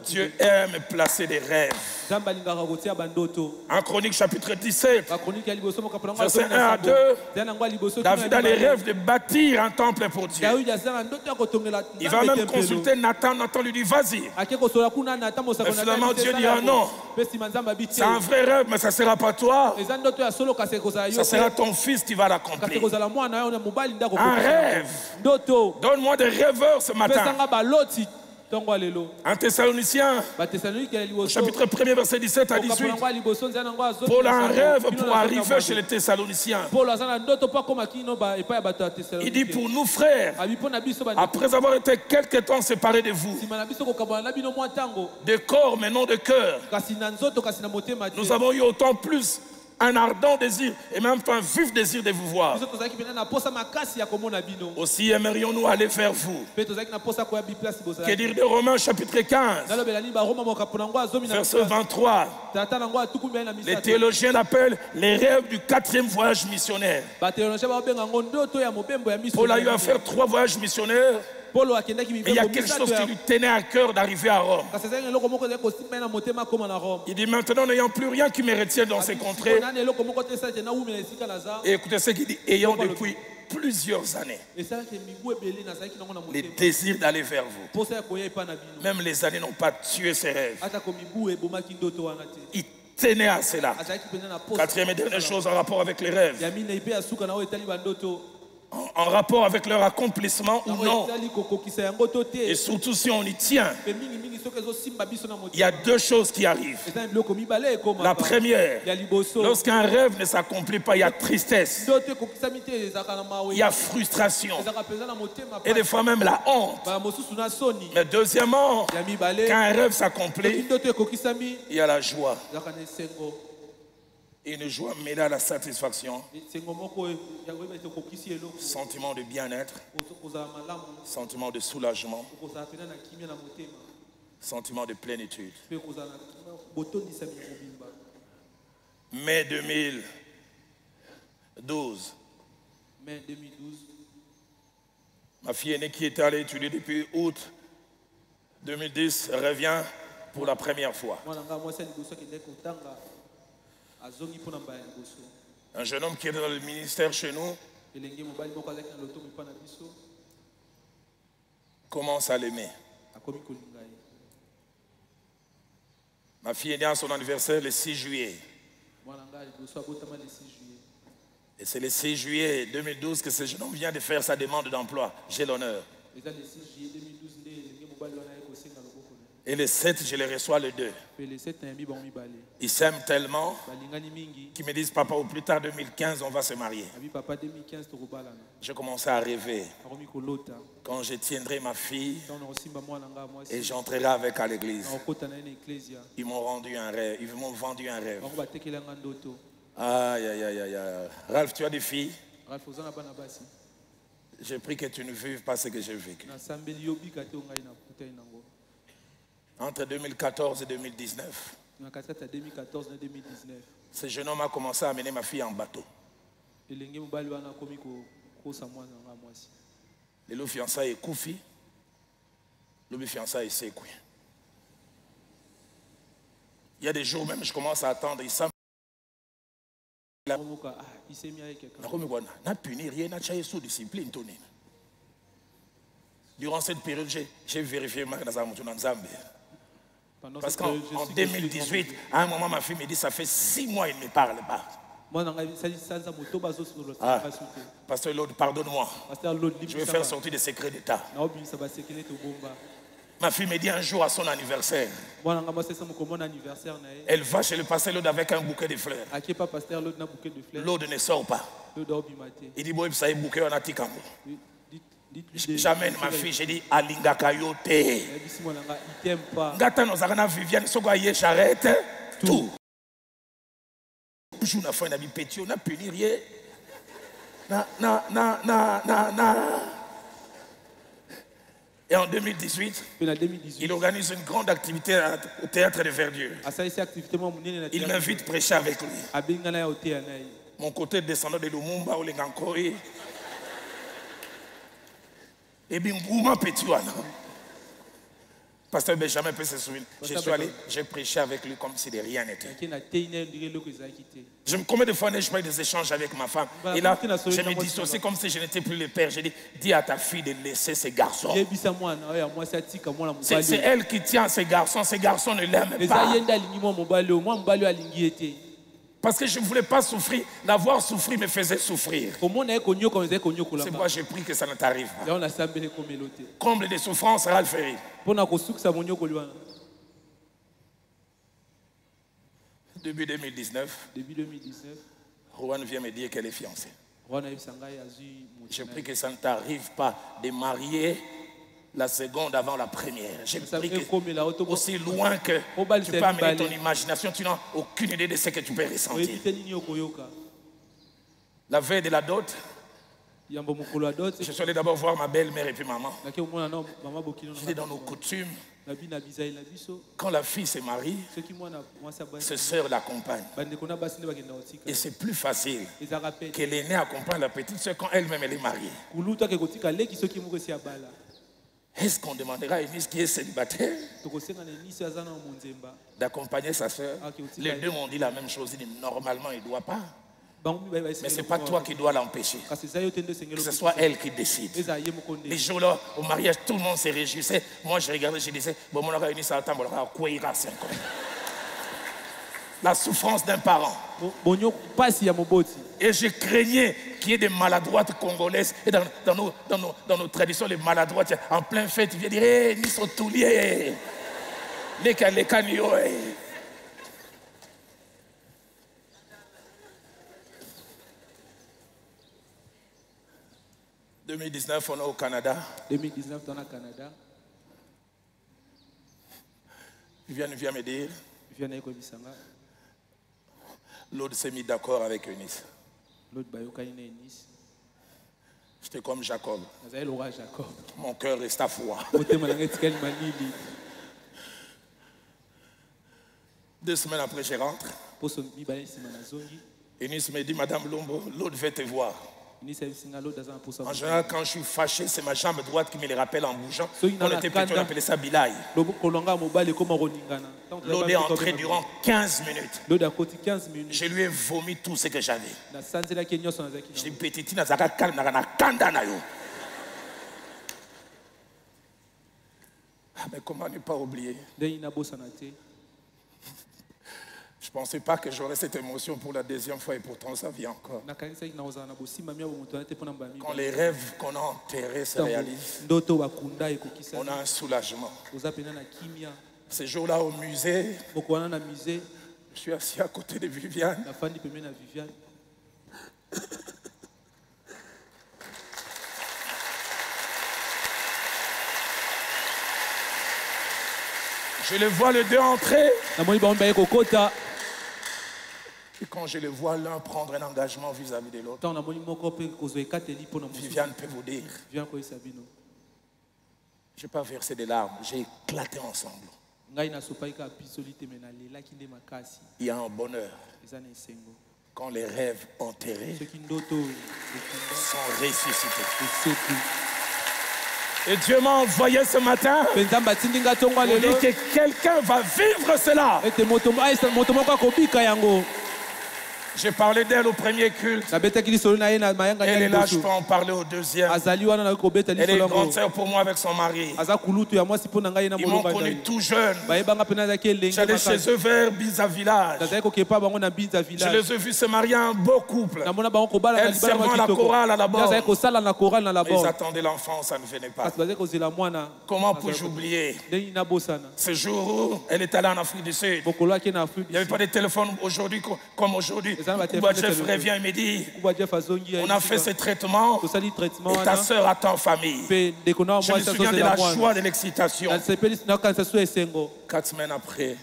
Dieu aime placer des rêves. En Chronique chapitre 17, verset 1 à 2, David a les rêves de bâtir un temple pour Dieu. Il va même consulter Nathan. Nathan lui dit, vas-y. Mais finalement, Dieu dira non. C'est un vrai rêve, mais ça ne sera pas toi. Ça sera ton fils qui va l'accomplir. Un rêve. Donne-moi des rêveurs ce matin. Un Thessaloniciens, chapitre 1er, verset 17 à 18. Paul a un rêve pour arriver chez les Thessaloniciens. Il dit pour nous frères, après avoir été quelque temps séparés de vous, de corps mais non de cœur, nous avons eu autant plus un ardent désir et même un vif désir de vous voir. Aussi aimerions-nous aller vers vous. Que dire de Romains chapitre 15, verset 23. Les théologiens l'appellent les rêves du 4e voyage missionnaire. Paul a eu à faire 3 voyages missionnaires. Et il y a quelque chose qui lui tenait à cœur d'arriver à Rome. Il dit maintenant, n'ayant plus rien qui me retienne dans ces contrées. Et écoutez ce qu'il dit, ayant depuis plusieurs années les désirs d'aller vers vous. Même les années n'ont pas tué ses rêves. Il tenait à cela. 4e et dernière chose en rapport avec les rêves. En rapport avec leur accomplissement ou non. Et surtout si on y tient. Il y a 2 choses qui arrivent. La première, lorsqu'un rêve ne s'accomplit pas, il y a tristesse. Il y a frustration. Et des fois même la honte. Mais deuxièmement, quand un rêve s'accomplit, il y a la joie. Et une joie mêlée à la satisfaction, sentiment de bien-être, sentiment de soulagement, sentiment de plénitude. Mai 2012, ma fille aînée qui était allée étudier depuis août 2010 revient pour la première fois. Un jeune homme qui est dans le ministère chez nous commence à l'aimer. Ma fille est née à son anniversaire le 6 juillet. Et c'est le 6 juillet 2012 que ce jeune homme vient de faire sa demande d'emploi. J'ai l'honneur. Et le 7, je les reçois le 2. Ils s'aiment tellement qu'ils me disent, papa, au plus tard 2015, on va se marier. Je commençais à rêver. Quand je tiendrai ma fille et j'entrerai avec à l'église. Ils m'ont rendu un rêve. Ils m'ont vendu un rêve. Aïe, aïe, aïe, aïe. Ralph, tu as des filles? J'ai pris que tu ne vives pas ce que j'ai vécu. Entre 2014 et 2019, ce jeune homme a commencé à amener ma fille en bateau. Le fiançailles est Koufi, le fiançailles est Sekoué. Il y a des jours même, je commence à attendre. Durant cette période, j'ai vérifié ma Nzambe. Parce qu'en 2018, à un moment, ma fille me dit, ça fait 6 mois, il ne me parle pas. Ah, Pasteur Lord, pardonne-moi. Je vais faire sortir des secrets d'État. Ma fille me dit un jour à son anniversaire, elle va chez le pasteur Lord avec un bouquet de fleurs. Lord ne sort pas. Il dit, bon, ça est bouquet, on a tikambo. J'amène ma fille, j'ai dit Alinga Kayote. Gata nos arana Viviane, Sogo aye charrette, tout. Je n'ai pas un pétio, n'a puni rien. Na. Et en 2018, il organise une grande activité au théâtre de Verdure. Il m'invite à prêcher avec lui. Mon côté descendant de Lumumba ou les Gankoi. Et bien, Pasteur Benjamin peut se souvenir. Je suis allé, j'ai prêché avec lui comme si de rien n'était. Combien de fois n'ai-je pas eu des échanges avec ma femme? Et là, je me dissocie comme si je n'étais plus le père. Je dis, dis à ta fille de laisser ces garçons. C'est elle qui tient ces garçons ne l'aiment pas. Parce que je ne voulais pas souffrir. L'avoir souffert me faisait souffrir. C'est pourquoi j'ai pris que ça ne t'arrive pas. Comble de souffrance, Ralph Ferry. Début 2019, Rowan vient me dire qu'elle est fiancée. J'ai pris que ça ne t'arrive pas de marier la seconde avant la première. J'ai pris que aussi loin que tu peux amener ton imagination, tu n'as aucune idée de ce que tu peux ressentir. La veille de la dot, je suis allé d'abord voir ma belle-mère et puis maman. J'étais dans nos coutumes. Quand la fille se marie, ses sœurs l'accompagnent. Et c'est plus facile que l'aînée accompagne la petite sœur quand elle-même elle est mariée. Est-ce qu'on demandera à Eunice qui est célibataire d'accompagner sa sœur? Les deux m'ont dit la même chose. Ils disent, normalement, il ne doit pas. Mais ce n'est pas toi qui dois l'empêcher. Que ce soit elle qui décide. Les jours-là, au mariage, tout le monde se réjouissait. Moi, je regardais, je disais, bon, mon Eunice, ça attend, la souffrance d'un parent. Et je craignais qu'il y ait des maladroites congolaises. Et dans nos traditions, les maladroites, en plein fête, ils viennent dire, hé, ni sotoulier, les canio. 2019, on est au Canada. 2019, on est au Canada. Viens me dire. L'autre s'est mis d'accord avec Eunice. J'étais comme Jacob. Mon cœur reste à froid. 2 semaines après, je rentre. Eunice me dit, Madame Lombo, l'autre veut te voir. En général, quand je suis fâché, c'est ma jambe droite qui me les rappelle en bougeant. On était plutôt, on appelait ça Bilaï. L'autre est entré durant 15 minutes. Je lui ai vomi tout ce que j'avais. Je dis, petite, calme, mais comment ne pas oublier? Je ne pensais pas que j'aurais cette émotion pour la deuxième fois et pourtant ça vient encore. Quand les rêves qu'on a enterrés se réalisent, on a un soulagement. Ce jour-là au musée, je suis assis à côté de Viviane. Je les vois les deux entrer. Et quand je le vois l'un prendre un engagement vis-à-vis de l'autre, Viviane peut vous dire, je n'ai pas versé des larmes, j'ai éclaté ensemble. Il y a un bonheur quand les rêves enterrés sont ressuscités. Et Dieu m'a envoyé ce matin pour dire que quelqu'un va vivre cela. J'ai parlé d'elle au premier culte. Elle est là, je peux en parler au deuxième. Elle est une grande sœur pour moi avec son mari. Ils m'ont connu tout jeune. J'allais chez eux vers Binza Village. Je les ai vus se marier un beau couple. Elle servant à la chorale à la bord. Ils attendaient l'enfant, ça ne venait pas. Comment puis-je oublier ce jour où elle est allée en Afrique du Sud? Il n'y avait pas de téléphone aujourd'hui comme aujourd'hui. Jeff revient et me dit, on a fait ce traitement et ta soeur attend famille. Je me souviens de la joie, de l'excitation. 4 semaines après,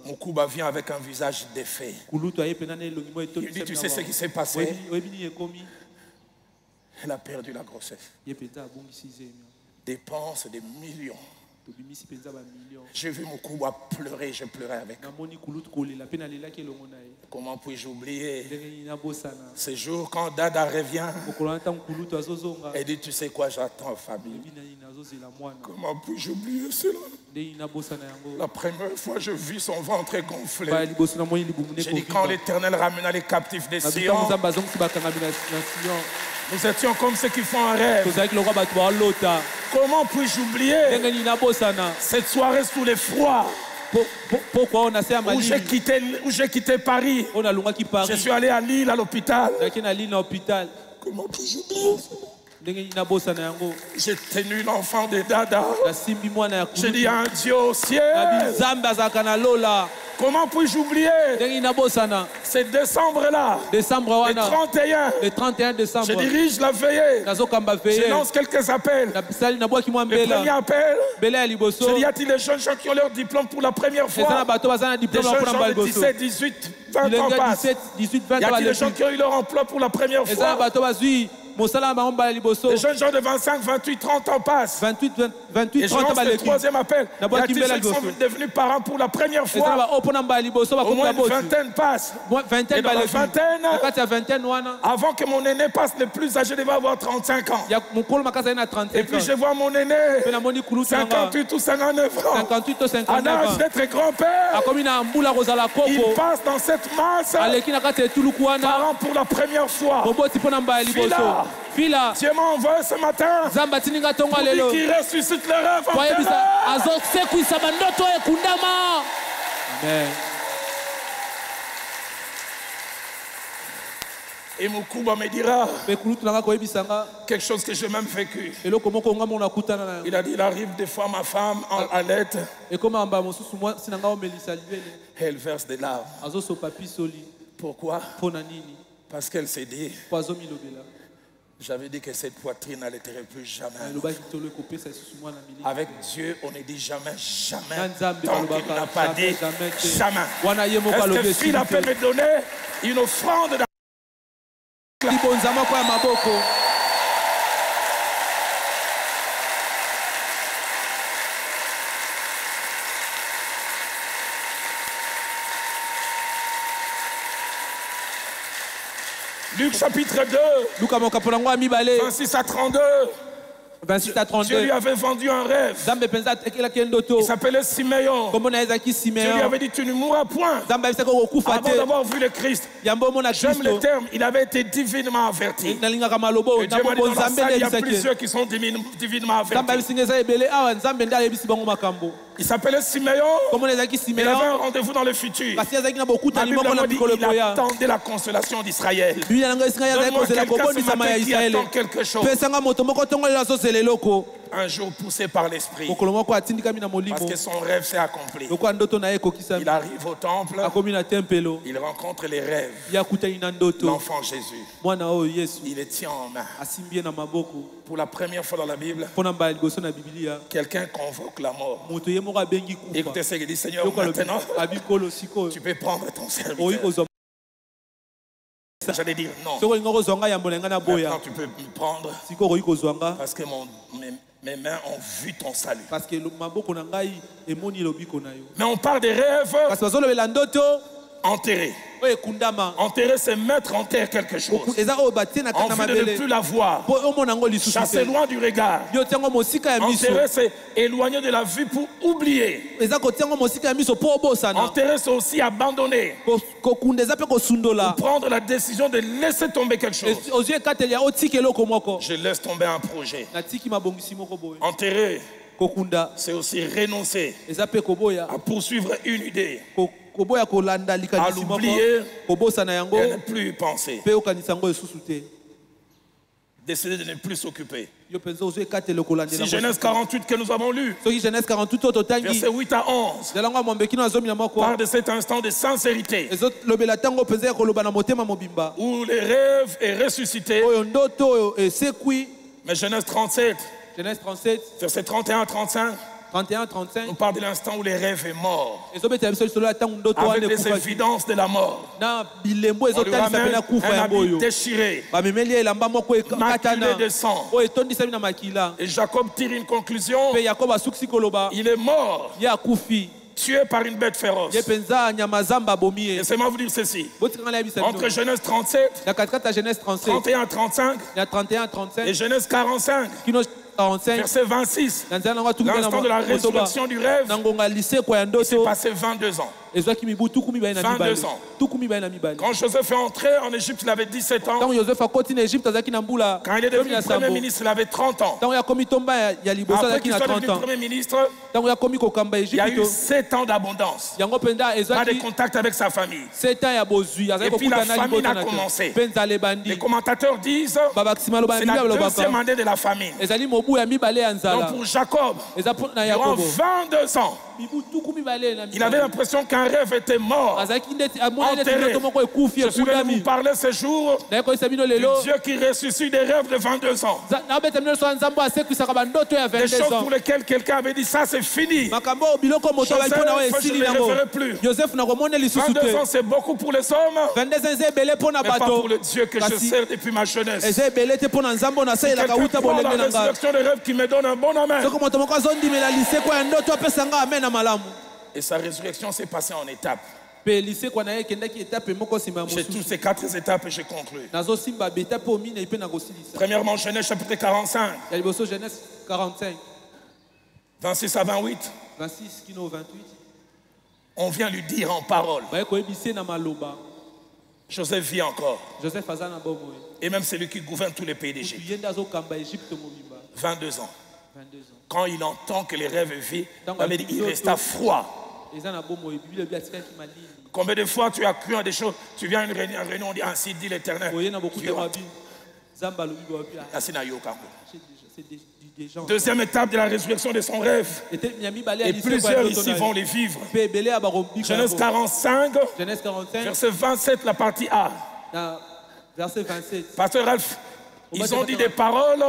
Moukouba vient avec un visage défait. Il me dit, tu sais ce qui s'est passé? Elle a perdu la grossesse. dépense des millions. tobimisi penza ba millions. J'ai vu mon Kouba pleurer, j'ai pleuré avec. namoni kulutu kolela pe nalelaki elongo na ye. Comment puis-je oublier ndenge nini nabosana. ces jours quand Dada revient mokolo na ntango kulutu azozonga. et dit, tu sais quoi, j'attends famille. ebi nani nazozela mwana. Comment puis-je oublier cela? ndenge nini nabosana yango. La première fois, je vis son ventre gonflé. baya liboso namoni libumu J'ai dit, quand l'Éternel ramena les captifs des Sion, nzambe azongisi bakangami na Sion. nous étions comme ceux qui font un rêve. tozalaki lokwa bato baolota. Comment puis-je oublier ndenge nini nabosana. cette soirée sous les froids pokwa oyo na se ya où j'ai quitté Paris? oyo nalongaki Je paris. suis allé à Lille, à l'hôpital. nalaki na lili na hôpital. Comment puis-je oublier ça? ndenge nini nabosana yango. J'ai tenu l'enfant de Dada. nasimbi mwana ya J'ai dit un Dieu au ciel. nzambe azalaka na lola. Comment puis-je oublier ndenge nini nabosana. ce décembre-là, décembre le wana 31? le 31 Je décembre dirige la veillée. nazokamba Je veye. lance quelques appels. nabwaki mwa Le premier mbela. appel, mbela ya liboso. je dis, y a-t-il des jeunes gens qui ont leur diplôme pour la première eza na fois? bato baza na Des diplôme jeunes mpona gens mbala de liboso. 17, 18, 20 ans bilenga passent. 17 18 20 Y a-t-il des gens baleki. qui ont eu leur emploi pour la première eza na fois? bato bazwi mosala na bango mbala liboso. Des jeunes gens de 25, 28, 30 ans passent. 28 Et je 30 lance le baleki. troisième appel. Y Nabwaki a-t-il mbela ceux qui sont liboso. devenus parents pour la première eza na fois? bao mpona mbala liboso Au bakomi moins na une boti. vingtaine passent. vingtaine Et dans la baleki. vingtaine, na kati ya vingtaine wana avant que mon aîné passe, le plus âgé devait avoir 35 ans. ya mokolo makasi azali na Et 35 puis ans. je vois mon aîné, mpe namoni kulutu nanga 58 ou 59 ans, 58 to en 59 âge ans. d'être grand-père. akomi na mbula kozala Il koko. passe dans cette masse, aleki na kati ya etuluku wana. parents pour la première fois. moboti mpona mbala liboso. fila Dieu m'a envoyé ce matin nzambe atindi nga ntongo pour dire lelo qu'il ressuscite le rêve en koyebisa terre. azosekwisa bandoto oyo ekundama. amen. Et Moukouba me dira mpe kulutu nanga koyebisa nga quelque chose que j'ai même vécu. eloko moko nga mona kutana na yango. Il a dit, il arrive des fois, ma femme en allait, ekoma mbala mosusu mwasi na nga omelisa libele elle verse des larmes. azosopa pisoli. Pourquoi? mpo na nini? Parce qu'elle s'est dit, mpo azomilobela. j'avais dit que cette poitrine n'allaiterait plus jamais. alobaki tolo ekopesa lisusu mwana miliki. Avec Dieu, on ne dit jamais, na jamais. nzambe Tant qu'il balobaka n'a pas dit jamais te. jamais. wana ye moko alobi Est-ce que Phil peut me donner une offrande dans libonza moko ya maboko. Luc chapitre 2, luka mokapo nango ya mibale 26 à 32. 26 à Dieu lui 32. avait vendu un rêve. nzambe mpenza atekelaki ye ndoto. Il s'appelait Siméon. kombo na ye ezalaki Dieu lui simeon. avait dit, tu ne mourras point nzambe abisaki okokufa avant te. d'avoir vu le Christ. yambo omona J'aime le kristo. terme, il avait été divinement averti. nalingaka malobo Et Dieu m'a dit, ntango dans la nzambe salle, il y a ndeyebisaki ye. plusieurs qui sont divinement nzambe avertis. abisinga eza ebele awa nzambe nde ayebisi bango makambo. Il s'appelait Siméon. kombo na ezalaki Il avait un simeon. rendez-vous dans le futur. kasi azalaki na La bokutani Bible moko na m'a dit mikolo qu'il ekoya. attendait la consolation d'Israël. biblia na ngai esinga ye azalaki Donne-moi kozela quelqu'un ce kobondisama ya matin qui israele. attend quelque chose. pesanga moto moko ntongo lelo azozela eloko. Un jour poussé par l'Esprit. mokolo moko atindikami na molimo. Parce que son rêve s'est accompli. lokola ndoto na ye ekokisami. Il arrive au temple. akomi na tempelo. Il rencontre les rêves. ye akutani na ndoto. L'enfant Jésus. mwana oyo yesu Il les tient en main. asimbi ye na maboko. Pour la première fois dans la Bible, mpo na mbala liboso na bibilia quelqu'un convoque la mort. moto ye moko abengi kufa. Écoutez ce qu'il dit, Seigneur, Yoka alobi, maintenant, abikolo sikoyo tu peux prendre ton oyi serviteur. kozwa. J'allais dire non. soki olinga kozwa nga yambo na ngai na boya. Maintenant, tu peux me prendre sikoyo okoki kozwa nga. parce que mes mains ont vu ton salut. parce que maboko na ngai emoni lobiko na yo. Mais on parle des rêves kasi bazolobela ndoto enterrés. oyo ekundama. Enterrer, c'est mettre en terre quelque chose. eza oyo batie na kati En na vue de ne mabele plus la voir. mpo omona yango lisusu Chasser te. loin du regard. yo tiango mosika ya miso. Enterrer, c'est éloigner de la vue pour oublier. eza kotiango mosika ya miso mpo obosana. Enterrer, c'est aussi abandonner. kokunda eza mpe kosundola. Prendre la décision de laisser tomber quelque chose. ozwi ekateli ya otika eloko moko. Je laisse tomber un projet. natiki mabongisi moko boye. Enterrer, kokunda c'est aussi renoncer eza mpe koboya. à poursuivre une idée koboya kolanda à likanisi moko. l'oublier kobosana yango et à ne plus y penser. mpe okanisa yango esusu te. Décider de ne plus s'occuper. yo mpenza ozwi ekateli kolandela Si Genèse 48 que nous avons lu, soki Genèse 48 oyo totangi versets 8 à 11, nzela ngo ya mwambe kino azomi na moko parle de cet instant de sincérité ezolobela ntango mpenza ya koloba na motema mobimba où le rêve est ressuscité. oyo ndoto oyo esekwi. Mais Genèse 37, Genèse 37 versets 31 à 35, 31-35. On parle de l'instant où les rêves est mort. Avec Avec les évidences de la mort. On lui ramène un habit déchiré, maculé de sang. Et Jacob tire une conclusion. Il est mort, tué par une bête féroce. Laissez-moi vous dire ceci. Entre Genèse 37, 31-35 et Genèse 45, verset 26, l'instant de la résurrection du rêve, il s'est passé 22 ans. 22 ans. Quand Joseph est entré en Égypte, il avait 17 ans. Quand il est devenu premier ministre, il avait 30 ans. Après qu'il soit devenu premier ministre, il y a eu 7 ans d'abondance. Pas de contact avec sa famille. Et puis la famine a commencé. Les commentateurs disent c'est la deuxième année de la famine. Donc pour Jacob, durant 22 ans, il avait l'impression qu'un rêve était mort, enterré. Je suis venu vous parler ce jour du Dieu qui ressuscite des rêves de 22 ans. Des choses pour lesquelles quelqu'un avait dit ça c'est fini. Joseph, je ne les reverrai plus. 22 ans c'est beaucoup pour les hommes, mais pas pour le Dieu que je sers depuis ma jeunesse. Quelqu'un croit la résurrection des rêves qui me donne un bon amen. Et sa résurrection s'est passée en étapes. J'ai tous ces 4 étapes et j'ai conclu. Premièrement, Genèse chapitre 45. 26 à 28. On vient lui dire en parole. Joseph vit encore. Et même c'est lui qui gouverne tous les pays d'Égypte. 22 ans. Quand il entend que les rêves vivent, il resta froid. Combien de fois tu as cru à des choses? Tu viens à une réunion, on dit ainsi dit l'Éternel. Deuxième étape de la résurrection de son rêve. Et plusieurs ici vont les vivre. Genèse 45, verset 27, la partie A. Pasteur Ralph, ils ont dit des paroles.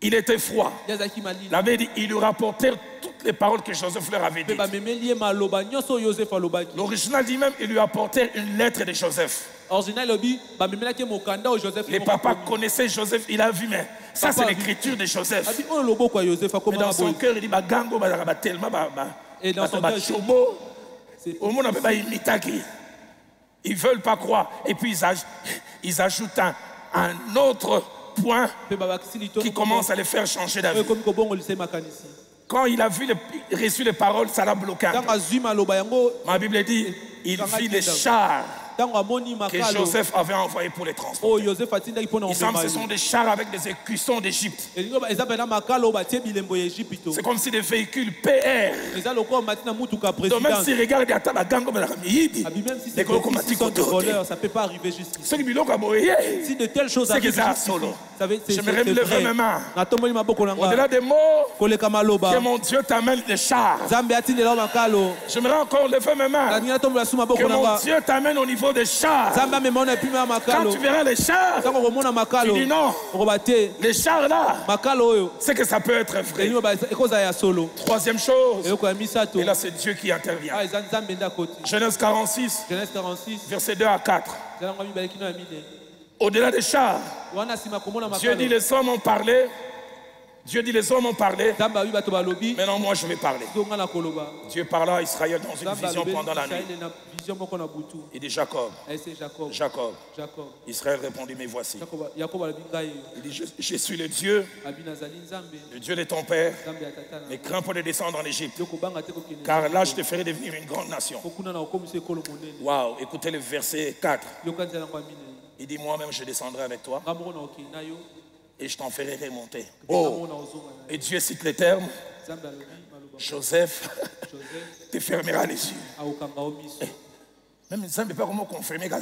Il était froid. Il avait dit, ils lui rapportèrent toutes les paroles que Joseph leur avait dites. L'original dit même, ils lui apportèrent une lettre de Joseph. Les papas connaissaient Joseph, il a vu, mais ça c'est l'écriture de Joseph. Mais dans son cœur, il dit, et dans son cœur, ils ne veulent pas croire. Et puis ils ajoutent un autre point qui commence à les faire changer d'avis. Quand il a reçu les paroles, ça l'a bloqué. Ma Bible dit, il vit les chars que Joseph avait envoyés pour les transporter. Il semble que ce sont des chars avec des écussons d'Égypte. C'est comme si des véhicules PR. Donc même s'il regarde à ta gang comme la famille, ça peut pas arriver jusqu'ici. Si de telles choses arrivent jusqu'ici, j'aimerais me lever mes mains. Au-delà des mots, que mon Dieu t'amène des chars. J'aimerais encore lever mes mains. Que mon Dieu t'amène au niveau des chars. Quand tu verras les chars, tu dis non. Les chars là, c'est que ça peut être vrai. Troisième chose, et là c'est Dieu qui intervient. Genèse 46, verset 2 à 4. Au-delà des chars, Dieu dit les hommes ont parlé. Dieu dit les hommes ont parlé. Maintenant moi je vais parler. Dieu parla à Israël dans une vision pendant la nuit. Il dit Jacob. Jacob. Israël répondit mais voici. Il dit je suis le Dieu de ton père. Mais crains pas de descendre en Égypte. Car là je te ferai devenir une grande nation. Waouh, écoutez le verset 4. Il dit moi-même je descendrai avec toi. Et je t'en ferai remonter. Oh! Et Dieu cite les termes. Joseph te fermera les yeux. Même ça ne peut pas comment confirmer ça.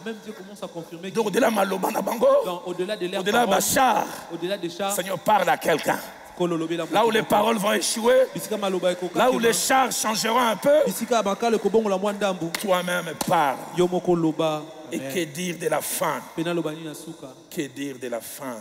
Même Dieu commence à confirmer. Donc au-delà Maloba Nabango, au-delà des chars, Seigneur parle à quelqu'un. Là où les paroles vont échouer, là où les chars changeront un peu, toi-même parle. Et que dire de la fin? Que dire de la fin?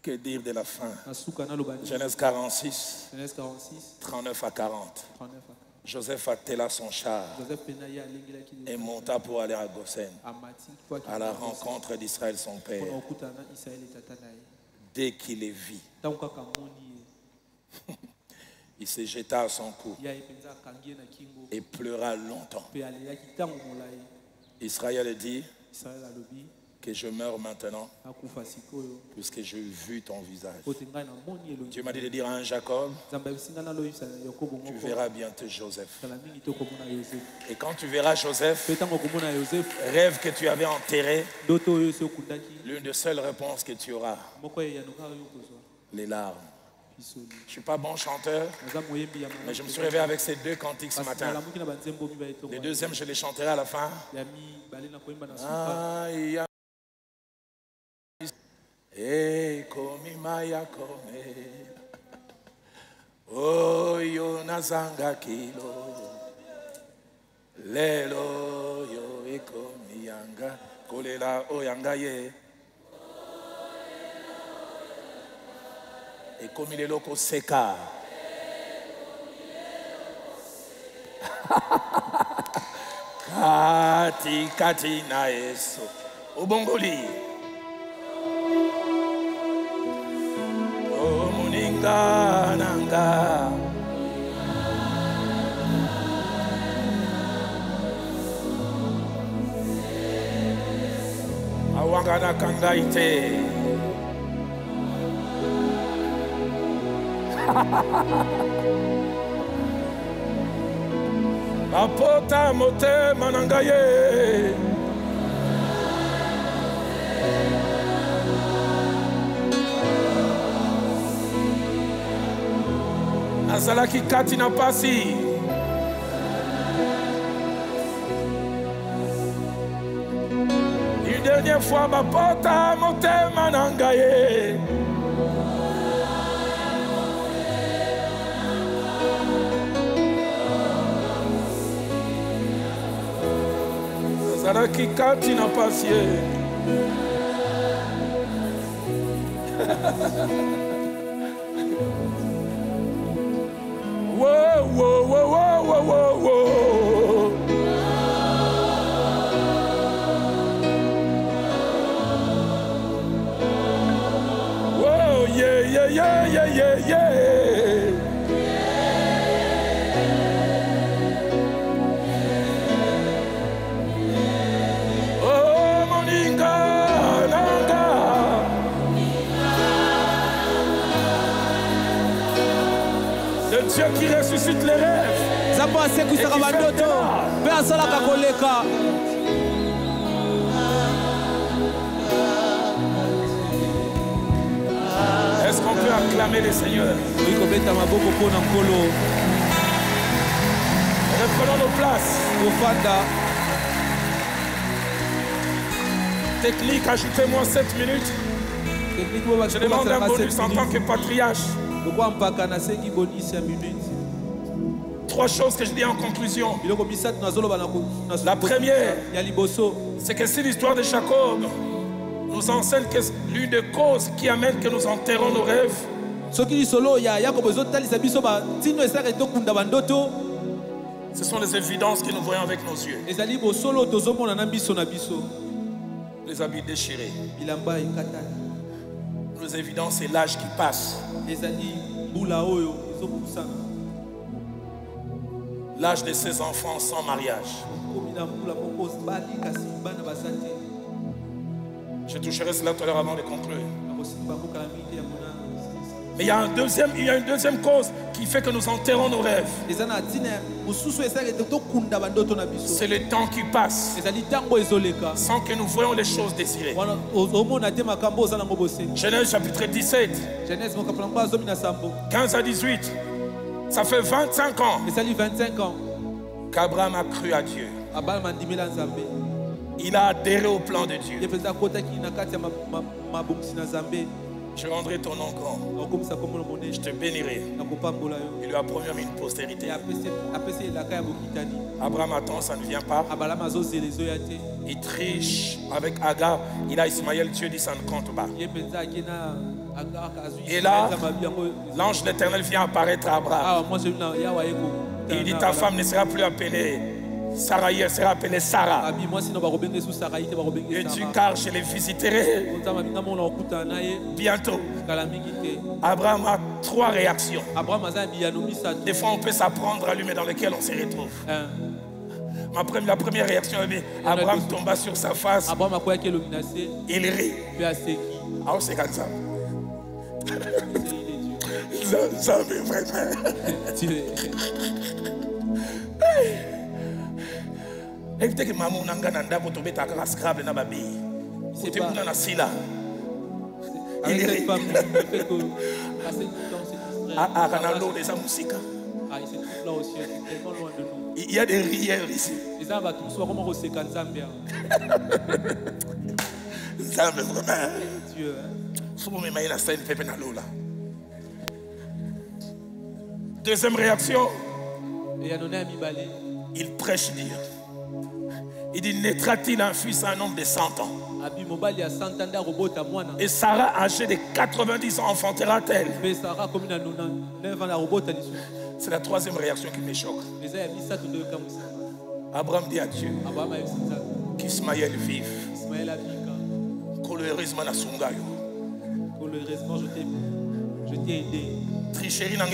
Que dire de la fin? na suka na lobani. Genèse 46, Genèse 46 39 à 40. 39 Joseph attela son char Joseph pena ya alingilaki et monta pour aller à Goshen, amati kwa à la rencontre d'Israël son père. na okutana Israël tata na ye. Dès qu'il les vit, Tango kaka moni il se jeta à son cou ya epenza kangie na kingo et pleura longtemps. pe aleyaki tango molai. Israël dit Israël alobi que je meurs maintenant akufa sikoyo puisque j'ai vu ton visage. pote ngai na moni elongi. Dieu m'a dit de dire à un Jacob, Nzambe abisinga na loyisa Yakobo tu moko. verras bientôt Joseph. Kala mingi tokomona Joseph. Et quand tu verras Joseph, Pe tango komona Joseph rêve que tu avais enterré, ndoto oyo esi okundaki l'une des seules réponses que tu auras, moko ya yanuka oyo kozwa les larmes. pisoli. Je ne suis pas bon chanteur, Naza moyembi ya mais je me suis réveillé avec ces deux cantiques ce matin. nalamuki na banzembo mibale to. Le deuxième, je les chanterai à la fin. Ya mibale na koyemba na suka. Aïe, aïe. E komi maya kome oyo nazanga kilo lelo yo ekomi yanga kolela oyanga ye ekomi lelo koseka kati kati na yeso obongoli nanga awanga na kangaite apota motema nanga ye azalaki kati na pasi une dernière fois bapota motema na ngai ye azalaki kati na pasi ye whoa, whoa, whoa, whoa, whoa, whoa. Whoa, yeah, yeah, yeah, yeah, yeah, yeah. Oh, moninga, nanga. Le Dieu qui ressuscite les rêves. Zamba asekusaka bandoto pe asalaka koleka. Est-ce qu'on peut acclamer le Seigneur? Oui, kobeta maboko pona nkolo. Reprenons nos places. Kofanda Technique, ajoutez-moi 7 minutes. technique bo Je demande un bonus en tant que patriarche. Pourquoi mpaka na sengi bonus ya minute? 3 choses que je dis en conclusion. Biloko bisatu nazoloba na La première, ya liboso. c'est que si l'histoire de Jacob nous enseigne que l'une des causes qui amène que nous enterrons nos rêves, Soki lisolo ya Yakobo ezotalisa biso ba tino esaka etokunda bandoto. ce sont les évidences que nous voyons avec nos yeux. Ezali bosolo tozomona na biso na biso. Les habits déchirés. Bilamba ekatana. Les évidences, c'est l'âge qui passe. Ezali mbula oyo ezopusana. L'âge de ses enfants sans mariage. Komi na mbula moko bali kasi bana basate. Je toucherai cela tout à l'heure avant de conclure. Akosimba mboka na mingi ya mona. Mais il y a une deuxième cause qui fait que nous enterrons nos rêves. Ezana tina mususu esaka etokunda bandoto na biso. C'est le temps qui passe Ezali tango ezoleka. sans que nous voyons les choses désirées. Wana ozomona te makambo ozana ngo bose. Genèse chapitre 17, Genèse mokapela ngo azomi na sambo. 15 à 18. Ça fait 25 ans Ezali 25 ans. qu'Abraham a cru à Dieu. Abal mandimela Nzambe. Il a adhéré au plan de Dieu. Yepeza kotaki na kati ya mabongisi na Nzambe. Je rendrai ton nom grand. Okomisa komona Je monene. te bénirai. Nakopambola yo. Il lui a promis une postérité. Et apesi elaka ya bokitani. Abraham attend, ça ne vient pas. Abalama azozela ezoya te. Il triche avec Agar. Il a Ismaël. Dieu dit ça ne compte pas. Ye mpenza ake na Et là, l'ange de l'Éternel vient apparaître à Abraham. Il dit, ta femme ne sera plus appelée Sarai, elle sera appelée Sarah. Et dit, car je les visiterai bientôt. Abraham a 3 réactions. Des fois, on peut s'apprendre à lui, mais dans lesquelles on se retrouve. La première réaction, Abraham tomba sur sa face. Il rit. Ah, c'est comme ça. Ça veut vraiment. Évitez que maman n'engane un dabo tombe ta cara scrable na babi. C'était pour na sila. Il rit. Ah, canalo des musiques. Il y a des rieurs ici. Nzambe vraiment. Deuxième réaction, il prêche Dieu. Il dit, naîtra-t-il un fils à un homme de 100 ans? Et Sarah, âgée de 90 ans, enfantera-t-elle? C'est la troisième réaction qui me choque. Abraham dit à Dieu qu'Ismaël vive. Heureusement, je t'ai aidé. Tricherie n'a pas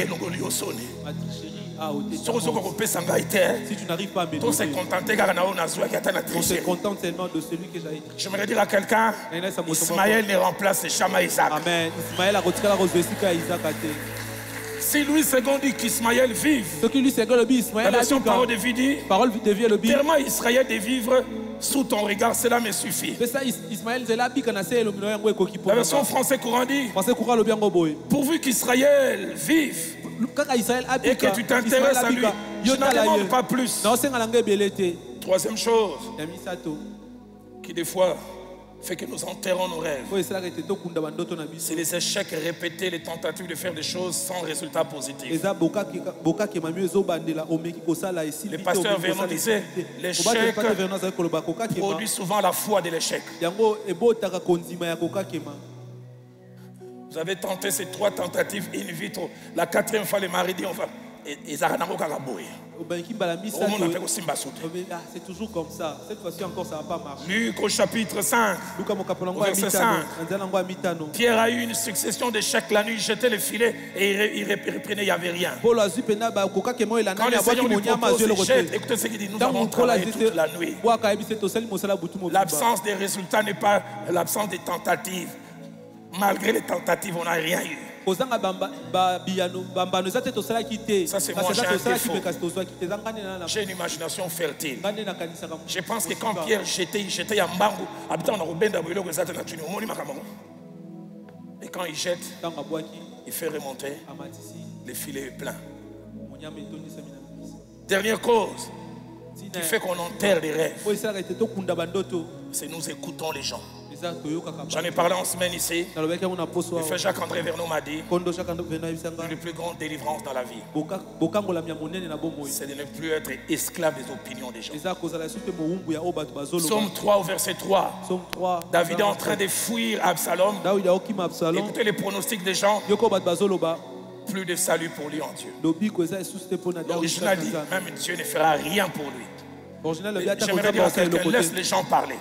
Ma tricherie a ôté. Si tu n'arrives pas à m'aider, on se contente seulement de celui que j'ai. J'aimerais dire à quelqu'un, Ismaël ne remplace jamais Isaac. Amen. Ismaël a retiré la rose de Isaac. Si Louis II dit qu'Ismaël vive, la version parole de vie dit, tellement Israël de vivre sous ton regard, cela me suffit. La version français courant dit, pourvu qu'Israël vive et que tu t'intéresses à lui, je n'en demande pas plus. Troisième chose, qui des fois fait que nous enterrons nos rêves, c'est les échecs répétés, les tentatives de faire des choses sans résultat positif. Le pasteur Vernon disait, l'échec produit souvent la foi de l'échec. Vous avez tenté ces 3 tentatives in vitro. La 4e fois, le mari dit, on va... C'est toujours comme ça. Cette fois-ci encore, ça ne va pas marcher. Luc au chapitre 5, verset 5. Pierre a eu une succession d'échecs la nuit, il jetait le filet et il reprenait, il n'y avait rien. Quand le Seigneur lui propose, il jette. Écoutez ce qu'il dit, nous avons travaillé toute la nuit. L'absence des résultats n'est pas l'absence des tentatives. Malgré les tentatives, on n'a rien eu. Ça, c'est moi, j'ai un défaut. J'ai une imagination fertile. Je pense que quand Pierre jetait, il jetait à Mbangu. Et quand il jette, il fait remonter. Le filet est plein. Dernière cause qui fait qu'on enterre les rêves, c'est nous écoutons les gens. J'en ai parlé en semaine ici. Le frère Jacques-André Vernon m'a dit, la plus grande délivrance dans la vie, c'est de ne plus être esclave des opinions des gens. Psaume 3 au verset 3. David est en train de fuir Absalom. Écoutez les pronostics des gens. Plus de salut pour lui en Dieu. L'original dit, même Dieu ne fera rien pour lui. J'aimerais dire à quelqu'un, laisse les gens parler.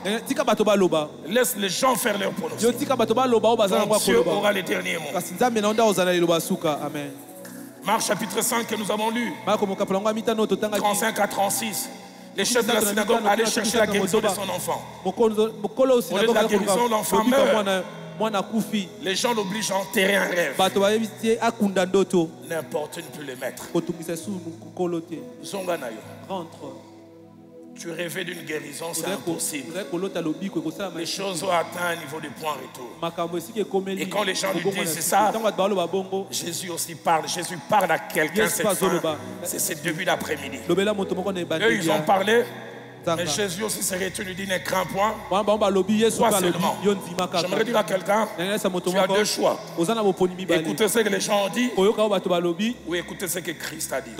Laisse les gens faire leur pronostic. Donc Dieu aura les derniers mots. Marc chapitre 5 que nous avons lu, 35 à 36. Les chefs de la synagogue allaient chercher la guérison de son enfant. Au lieu de la guérison, l'enfant meurt. Les gens l'obligent à enterrer un rêve. N'importe où ne peut le mettre. Zonganayo. Rentre. Tu rêvais d'une guérison, c'est impossible. Les choses ont atteint un niveau de point retour. Et quand les gens lui disent c'est ça, Jésus aussi parle. Jésus parle à quelqu'un cette fin. C'est ce début d'après-midi. Eux, ils ont parlé. Mais Jésus aussi s'est retourné, lui dit ne crains point. Toi seulement. J'aimerais dire à quelqu'un, tu as 2 choix. Écoutez ce que les gens ont dit ou écoutez ce que Christ a dit.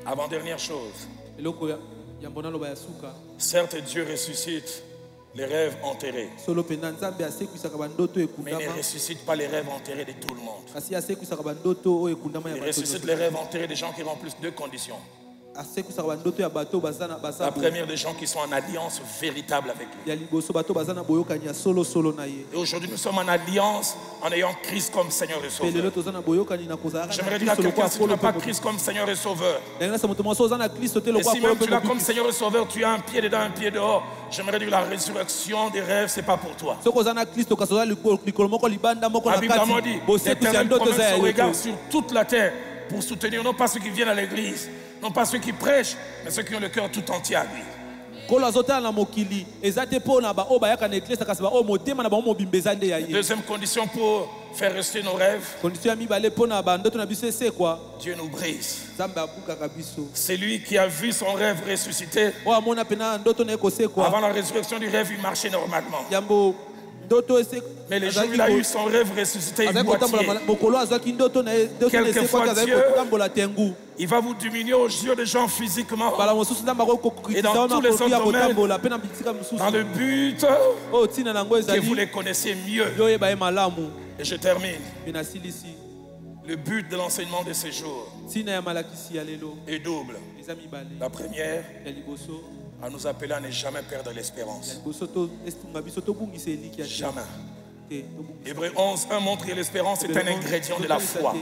Avant-dernière chose. Certes, Dieu ressuscite les rêves enterrés. solo pena nzambe asekwisaka bandoto Mais il ne ekundama ressuscite pas les rêves enterrés de tout le monde. kasi asekwisaka bandoto oyo ekundama ya Il bato ressuscite nyonso. les rêves enterrés des gens qui remplissent deux conditions. asekwisaka bandoto ya bato baza na La baza première, des gens qui sont en alliance véritable avec lui. ya liboso bato baza na boyokani ya solosolo na ye. Et aujourd'hui, nous sommes en alliance en ayant Christ comme Seigneur et Pe lelo Sauveur. toza na boyokani na kozalaka J'aimerais dire à quelqu'un, si tu n'as pas Christ comme Seigneur et Sauveur, nasa moto mwasi oza na kristo te et lokwa si même tu l'as comme Seigneur et Sauveur, tu as un pied dedans, un pied dehors, j'aimerais dire la résurrection des rêves, c'est pas pour toi. soki oza na kristo kasi oza likolo moko libanda moko La na Bible a dit, kati bosekwisa l'Éternel ndoto promène eza ya son yo regard te. sur toute la terre pour soutenir non pas ceux qui viennent à l'église, non pas ceux qui prêchent, mais ceux qui ont le cœur tout entier à lui. kolo azotala na mokili eza te mpo na baoyo bayaka na eglise kasi baoyo motema na bango mobimba eza nde ya ye. Deuxième condition pour faire rester nos rêves, kondisio ya mibale mpo na bandoto na biso esekwa Dieu nous brise. nzambe abukaka biso C'est lui qui a vu son rêve ressuscité. oyo amona pena ndoto na ye kosekwa Avant la résurrection du rêve, il marchait normalement. yambo ndoto Mais le jour où il a eu son rêve ressuscité, il azali kotambola boitillait. mokolo azwaki ndoto na ye ndoto na esekwaki azali Dieu- kotambola tengu Il va vous diminuer aux yeux des gens physiquement, mbala mosusu nzambe Et dans akokokisa tous les makoki ya autres kotambola mpe na bisika dans mosusu le but oyo ntina na yango que vous ezali les connaissiez mieux. yo oyeba ye malamu Et je termine. mpe nasilisi Le but de l'enseignement de ces jours ntina ya malakisi ya lelo est double. eza mibale La première, ya liboso à nous appeler à ne jamais perdre ya l'espérance. liboso esunga biso tobungisa eliki ya Jamais. te tobungisa Hébreux 11, 1 montre que l'espérance est un ingrédient de la foi.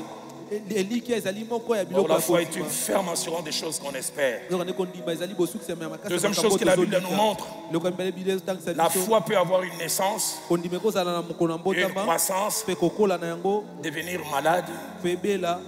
eliki ezali moko ya Or, biloko la ya foi est une kondima. ferme assurance des choses qu'on espère. Eloko nde kondima ezali bosukisama ya makasi ya Deuxième makambo chose que la Bible tozolika. nous montre, eloko ya mibale Biblia ezotangisa la biso foi peut avoir une naissance, kondima ekozala na mokolo na une mbotama croissance, mpe kokola na yango devenir malade mpe ebela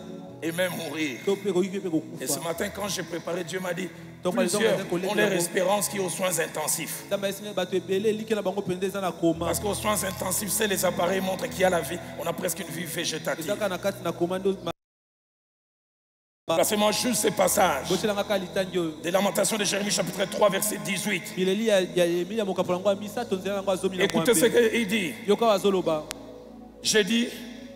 et même mourir. to mpe koki mpe Et ce kokufa matin, quand j'ai préparé, Dieu m'a dit, Donc, par exemple, plusieurs un collègue ont leur là-bas. espérance qui est aux soins intensifs. nzambe ayesinga bato ebele eliki na bango mpenza eza na koma Parce qu'aux soins intensifs, c'est les appareils montrent qu'il y a la vie. On a presque une vie végétative. ezaka na kati na koma nde Placez-moi juste ces passages. botelanga kaka litangi oyo Des Lamentations de Jérémie, chapitre 3, verset 18. bileli ya yemi ya mokambo yango ya misato nzela yango azomi na Écoutez ce mwambe qu'il dit. yoka azoloba J'ai dit,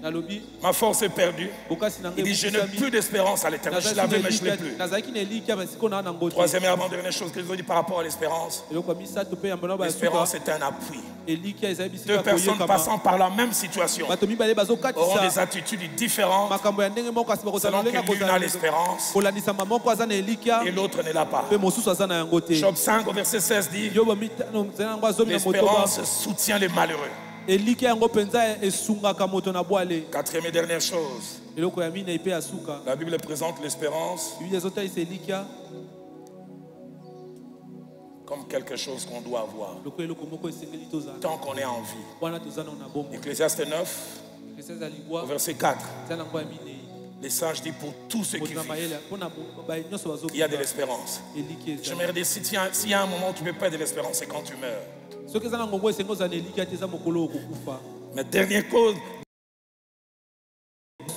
nalobi ma force est perdue. bokasi na Il dit, je n'ai plus d'espérance à l'éternel. Je l'avais, mais je ne l'ai plus. nazalaki na eliki ya basiko na nango te Troisième et avant-dernière chose que je veux dire par rapport à l'espérance. eloko ya misato mpe yambona basuka L'espérance est un appui. eliki ya ezali Deux bisika personnes koyekama passant par la même situation bato mibale auront des bazokatisa attitudes différentes makambo ya ndenge moko kasi bakozala selon ndenge que l'une a l'espérance kolandisama moko aza na elikya et l'autre ne l'a pas. mpe mosusu aza na yango te Job 5 au verset 16 dit, yobo mitano nzela yango azomi na motoba l'espérance soutient les malheureux. elikya yango mpenza esungaka moto na bwale Quatrième et dernière chose, eloko ya minei mpe ya suka la Bible présente l'espérance biblia ezotalisa elikya comme quelque chose qu'on doit avoir lokola eloko moko esengeli tozala tant qu'on est en vie. wana toza nao na bombo Ecclésiaste 9 esa eza libwa au verset 4, eza nango ya minei les sages disent pour tous ceux qui moto na vivent, mayele mpona nyonso il y a de bazobika l'espérance. eliki ezali J'aimerais dire, s'il y a un moment où tu ne peux pas de l'espérance, c'est quand tu meurs. soki eza na ngongo esengi ozala na elikya te eza mokolo okokufa Mais dernière cause,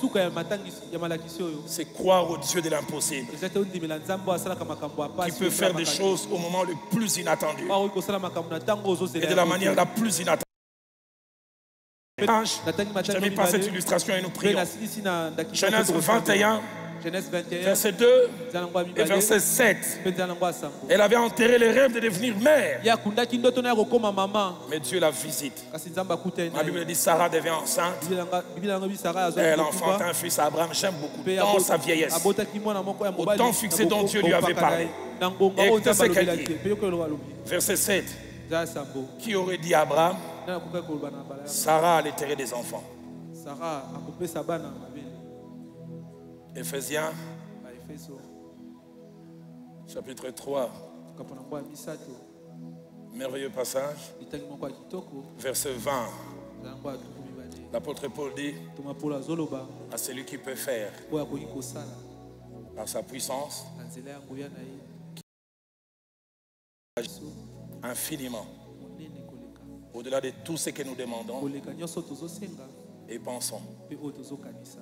suka ya matangisi ya malakisi oyo c'est croire au Dieu de l'impossible, eza te ondimela nzambe oyo asalaka makambo ya qui pasi peut faire des choses au moment le plus inattendu bakoki kosala makambo na ntango et ozozela de la manière la plus inattendue. natangi Je matanga n'ai pas cette mibale illustration et nous mpe prions. nasilisi na ndakisa Genèse 21, Genèse 21 verset 2 eza nango ya et mibale verset 7. mpe eza nango ya sango Elle avait enterré le rêve de devenir mère, ye akundaki ndoto na ya kokóma mama mais Dieu la visite. kasi nzambe akutani Ma Bible dit Sarah devient enceinte. biblia yango bisara Elle enfante un fils à Abraham. J'aime beaucoup. Dans sa vieillesse. abotaki mwana moko ya mobali Au temps fixé dont Dieu lui avait parlé. na ngonga Et oyo écoutez nzambe ce qu'elle alobelaki dit. te mpe yoka eloko alobi Verset 7. eza ya sambo Qui aurait dit à Abraham, nani akokaki koloba na bala ya Sarah allait terrer des enfants. sara akopesa bana mabele Éphésiens, baefeso chapitre 3. kapo nango ya misato Merveilleux passage. litangi moko ya kitoko Verset 20. eza yango ya tuku mibale L'apôtre Paul dit toma polo azoloba à celui qui peut faire oyo akoki kosala par sa puissance na nzela ya nguya na ye infiniment monene koleka au-delà de tout ce que nous demandons koleka nyonso tozosenga et pensons. mpe oyo tozokanisa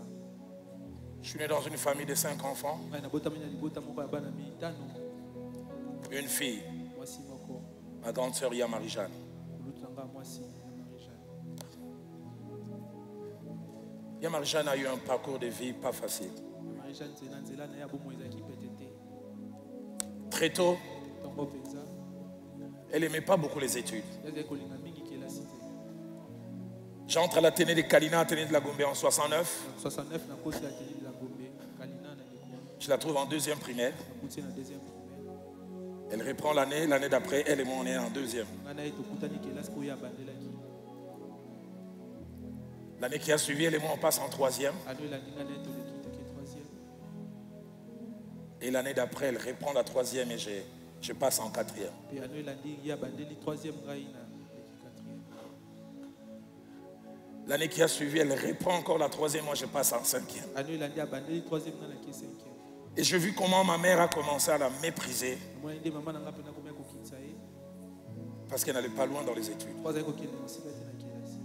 Je suis né dans une famille de 5 enfants, ngai nabotami na libota moko ya bana mitano une fille, mwasi moko ma grande sœur Yamarijane. kolutu na ngai mwasi ya marijane Yamarijane a eu un parcours de vie pas facile. marijane nzela nzela na ye abomo ezalaki pete te Très tôt, ntongo mpenza Elle n'aimait pas beaucoup les études. yazali kolinga mingi kelasi te. J'entre à l'Athénée de Kalina, Athénée de la Gombe en 69. 69 nakosi ateli la Gombe Kalina na Lekona. Je la trouve en deuxième primaire. Nakuti na deuxième primaire. Elle reprend l'année d'après, elle et moi on est en deuxième. Ngana ye tokutani kelasi koya bandelaki. L'année qui a suivi, elle et moi on passe en troisième. Ano elandi ngana ye toleki toke troisième. Et l'année d'après, elle reprend la troisième et je passe en quatrième. Puis ano elandi ya bandeli troisième ngai na leki quatrième. L'année qui a suivi, elle reprend encore la troisième, moi je passe en cinquième. Ano elandi ya bandeli troisième ngana ki cinquième. Et j'ai vu comment ma mère a commencé à la mépriser Moi inde maman nanga pena komya kokitsa ye. parce qu'elle n'allait pas loin dans les études. Trois ans kokende mosika te na kelasi.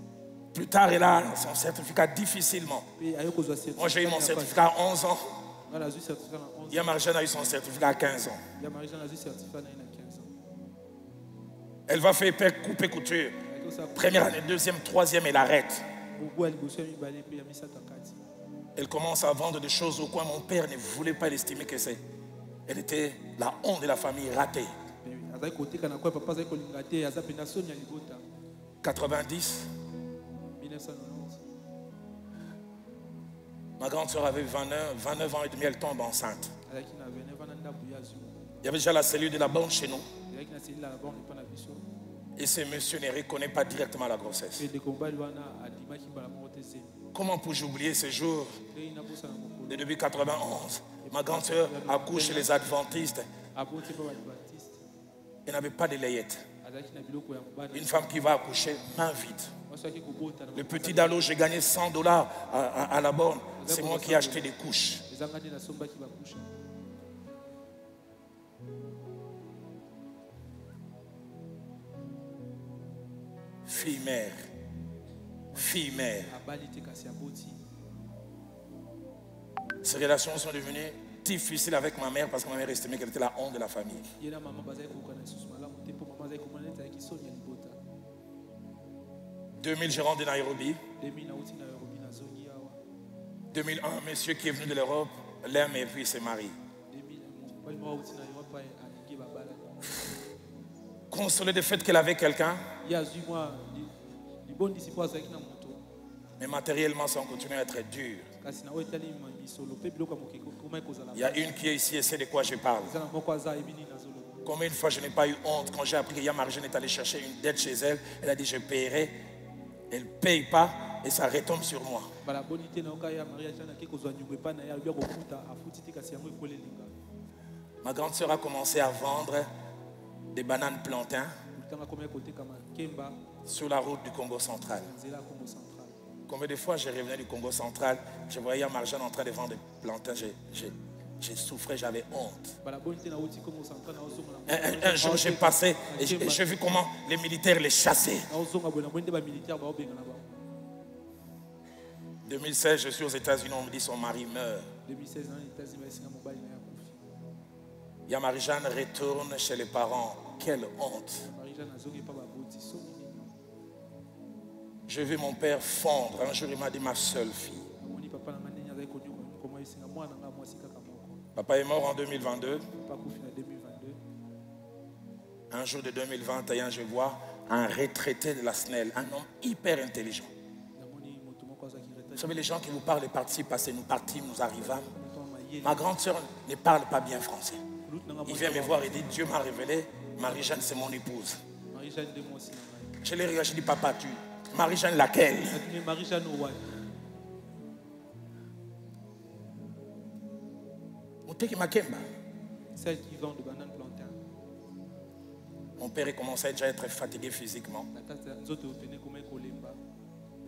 Plus tard, elle a son certificat difficilement. Puis ayo kozwa certificat. Moi j'ai eu mon certificat à 11 ans. Ngana zwi certificat na 11. Yamarjane a eu son certificat à 15 ans. Ya Marie-Jeanne a zwi certificat na 15 ans. Elle va faire couper couture. Ayo sa Première année, deuxième, troisième, elle arrête. bubu ali boso mi balé pe ya misata kati. Elle commence à vendre des choses au coin. Mon père ne voulait pas l'estimer que c'est. Elle était la honte de la famille ratée. Azali kotika na kwa papa azali kolinga te aza pena soni ya libota. 90, 1990. ma grande sœur avait 29 ans et demi, elle tombe enceinte. Azaki na 29 ans na ndabu ya zu. Il y avait déjà la cellule de la banque chez nous. Azaki na seli la ba on pas na biso. Et ce monsieur ne reconnaît pas directement la grossesse. Pe de kombali wana adimaki bala mote se. Comment puis-je oublier ce jour Pe ina bosa na mokolo. de depuis 91? Ma grande sœur accouche chez les adventistes. Aboti pa ba Baptiste. Elle n'avait pas de layette. Azaki na biloko ya mobana. Une femme qui va accoucher, main vide. Wasaki kobota na. Le petit Dalo, j'ai gagné $100 à la borne. C'est moi qui ai acheté des couches. Ezanga nde na sombaki bakusha. Fille-mère. Fille-mère. Abali te kasi aboti. Ces relations sont devenues difficiles avec ma mère parce que ma mère estimait qu'elle était la honte de la famille. Yena mama bazali kokana susu malamu te po mama azali komona neti azalaki soni ya libota. 2000, je rentre de Nairobi. 2000 nauti na Nairobi na zongi awa. 2001, un monsieur qui est venu de l'Europe l'aime et puis il se marie. 2000 mobali moko auti na Europe alingi babala. Consolée du fait qu'elle avait quelqu'un, Ye azwi mwa libondisi mpo azalaki na moto. mais matériellement, ça continue à être dur. Kasi na oyo etali misolo mpe biloko ya mokeko komaki kozala. Il y a une qui est ici et sait de quoi je parle. Eza na moko aza ayebi nini nazoloba. Combien de fois je n'ai pas eu honte quand j'ai appris que Yamarjane est allé chercher une dette chez elle. Elle a dit je paierai. Elle ne paye pas et ça retombe sur moi. Bala boni te na oka ya Maria Jeanne ake kozwa nyungu epai na ye alobi akofuta afuti te kasi yango ekolelinga. Ma grande sœur a commencé à vendre des bananes plantains Lutanga komaki koteka makemba sur la route du Congo central. na nzela ya Congo central. Combien de fois je revenais du Congo central, je voyais Yamarjane en train de vendre des plantains, j'ai souffert, j'avais honte. Bala boni te na oti Congo central na ozonga. Un jour j'ai passé et j'ai vu comment les militaires les chassaient. Na ozonga boye na moni nde bamilitaire baobenga na bango. 2016, je suis aux États-Unis, on me dit son mari meurt. 2016 na États-Unis baesinga mobali na ya kufi. Yamarjane retourne chez les parents. Quelle honte. Marie Jeanne azongi epai baboti soni nini. Je vis mon père fondre. Un jour, il m'a dit ma seule fille. Namoni papa na nga ndenge azali koma esinga mwana nga mwasi kaka moko. Papa est mort en 2022. Papa akufi na 2022. Un jour de 2021, je vois un retraité de la SNEL, un homme hyper intelligent. Namoni moto moko azalaki Vous retraite. savez, les gens qui vous parlent des partis passés, nous partîmes, nous arrivâmes. Moto mayele. Ma grande sœur ne parle pas bien français. Lutu nanga Il mwasi vient me awa. voir et dit, Dieu m'a révélé, Marie-Jeanne, c'est mon épouse. Marie Jeanne nde mwasi na ngai. Je l'ai regardé, je dis, papa, tu, Marie-Jeanne laquelle? Natuni Marie Jeanne owani. Moteki Makemba. Celle qui vend de bananes plantains. Mon père commençait déjà à être fatigué physiquement. Na kati ya nzoto pene komaki kolemba.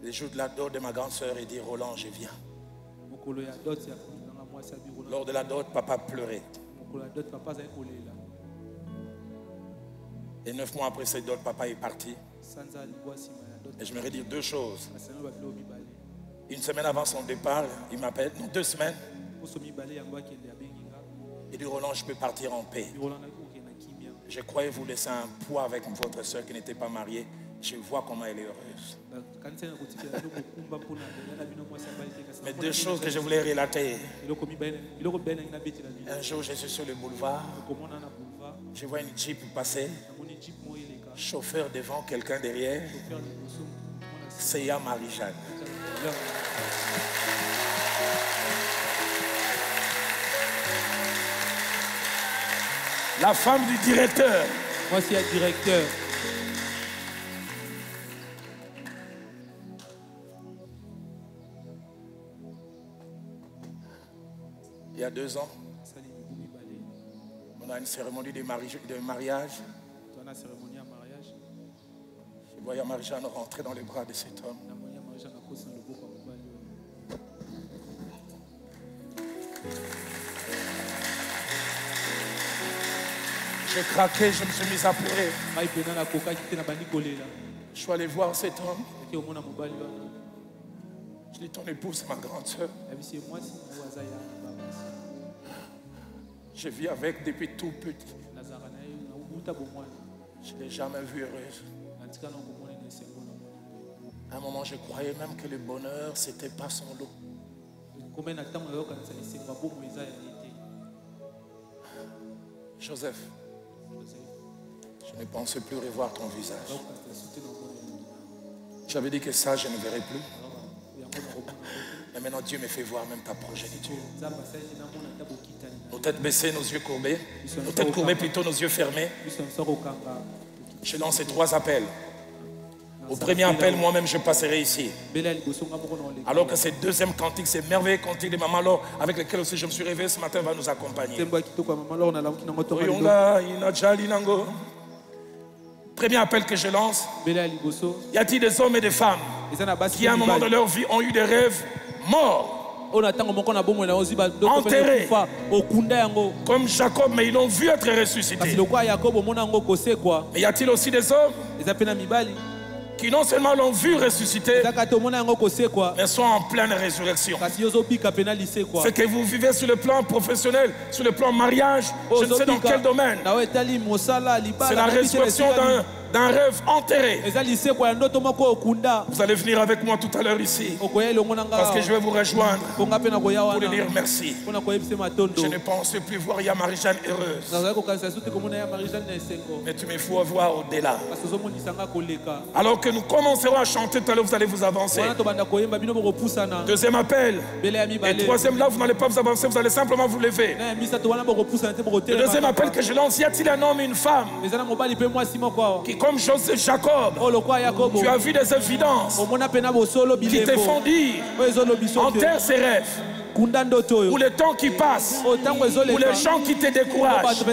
Le jour de la dot de ma grande sœur, il dit, Roland, je viens. Mokolo ya dot ya nanga mwasi abi Roland. Lors de la dot, papa pleurait. Mokolo ya dot papa azali kolela. Et 9 mois après cette dot, papa est parti. Sanza alikuwa nsima ya dot. Et je me redis deux choses. Basema babilo mibale. Une semaine avant son départ, il m'appelle, non, 2 semaines. Poso mibale yango akende abengi nga. Il dit, Roland, je peux partir en paix. Roland akokende na kimia. Je croyais vous laisser un poids avec votre soeur qui n'était pas mariée. Je vois comment elle est heureuse. Mais deux choses que je voulais relater. Un jour, je suis sur le boulevard. Je vois une Jeep passer. Chauffeur devant, quelqu'un derrière. Seya Marie-Jeanne. La femme du directeur. Moi, c'est le directeur. Il y a 2 ans, on a une cérémonie de mariage. Je voyais Marie-Jeanne rentrer dans les bras de cet homme. J'ai craqué, je me suis mis à pleurer. Je suis allé voir cet homme. Je dis, ton épouse, c'est ma grande soeur. Je vis avec depuis tout petit. Je ne l'ai jamais vue heureuse. À un moment, je croyais même que le bonheur, ce n'était pas son lot. Joseph, je ne pensais plus revoir ton visage. J'avais dit que ça, je ne verrai plus. Mais maintenant, Dieu me fait voir même ta progéniture. Nos têtes baissées, nos yeux courbés. Nos têtes courbées, plutôt nos yeux fermés. Je lance ces 3 appels. Au premier appel, moi-même, je passerai ici. Alors que ce deuxième cantique, ce merveilleux cantique de Maman Laure, avec lequel aussi je me suis réveillé ce matin, va nous accompagner. Premier appel que je lance. Y a-t-il des hommes et des femmes qui, à un moment de leur vie, ont eu des rêves morts? Enterrés comme Jacob, mais ils l'ont vu être ressuscité. Mais y a-t-il aussi des hommes qui non seulement l'ont vu ressusciter, mais sont en pleine résurrection? Ce que vous vivez sur le plan professionnel, sur le plan mariage, je ne sais dans quel domaine, c'est la résurrection d'un rêve enterré. Vous allez venir avec moi tout à l'heure ici, parce que je vais vous rejoindre pour lui dire merci. Je ne pensais plus voir Marie-Jeanne heureuse, mais tu me faut voir au-delà. Alors que nous commencerons à chanter tout à l'heure, vous allez vous avancer. Deuxième appel. Et troisième, là, vous n'allez pas vous avancer, vous allez simplement vous lever. Le deuxième appel que je lance, y a-t-il un homme et une femme qui, comme Joseph, Jacob, tu as vu des évidences qui te font dire, enterre ses rêves, ou le temps qui passe, ou les gens qui te découragent.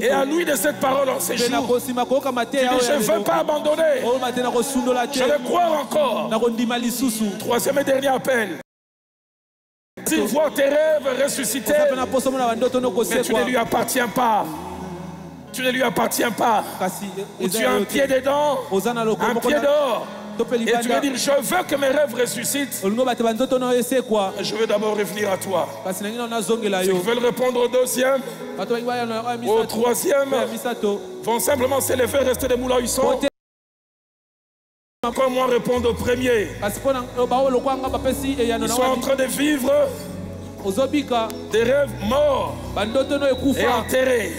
Et à lui de cette parole en ces jours, tu dis, je ne veux pas abandonner, je vais croire encore. Troisième et dernier appel. Tu vois tes rêves ressuscités, mais tu ne lui appartiens pas. Tu ne lui appartiens pas. Ou tu as un pied dedans, un pied dehors. Et tu vas dire, je veux que mes rêves ressuscitent. Je veux d'abord revenir à toi. Ceux qui veulent répondre au deuxième, au troisième, vont simplement se lever, rester debout là où ils sont. Encore moins répondre au premier. Ils sont en train de vivre des rêves morts et enterrés.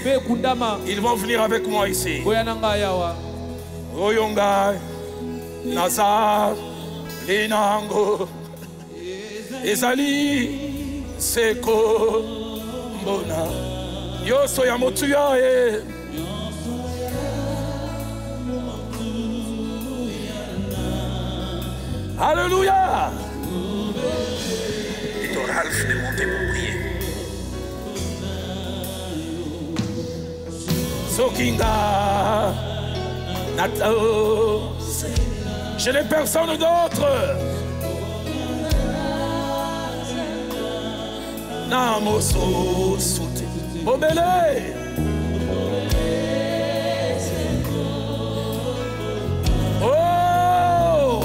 Ils vont venir avec moi ici. Oyonga, Nazar, Linango, Ezali, Seko, Mbona, Yoso Yamotuya. Alléluia. Ralph de monter pour prier. Sokinga Natao. Je n'ai personne d'autre. Namoso Soute. Obélé. Oh!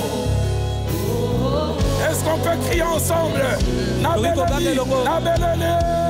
Est-ce qu'on peut crier ensemble? Nabelani, Nabelani.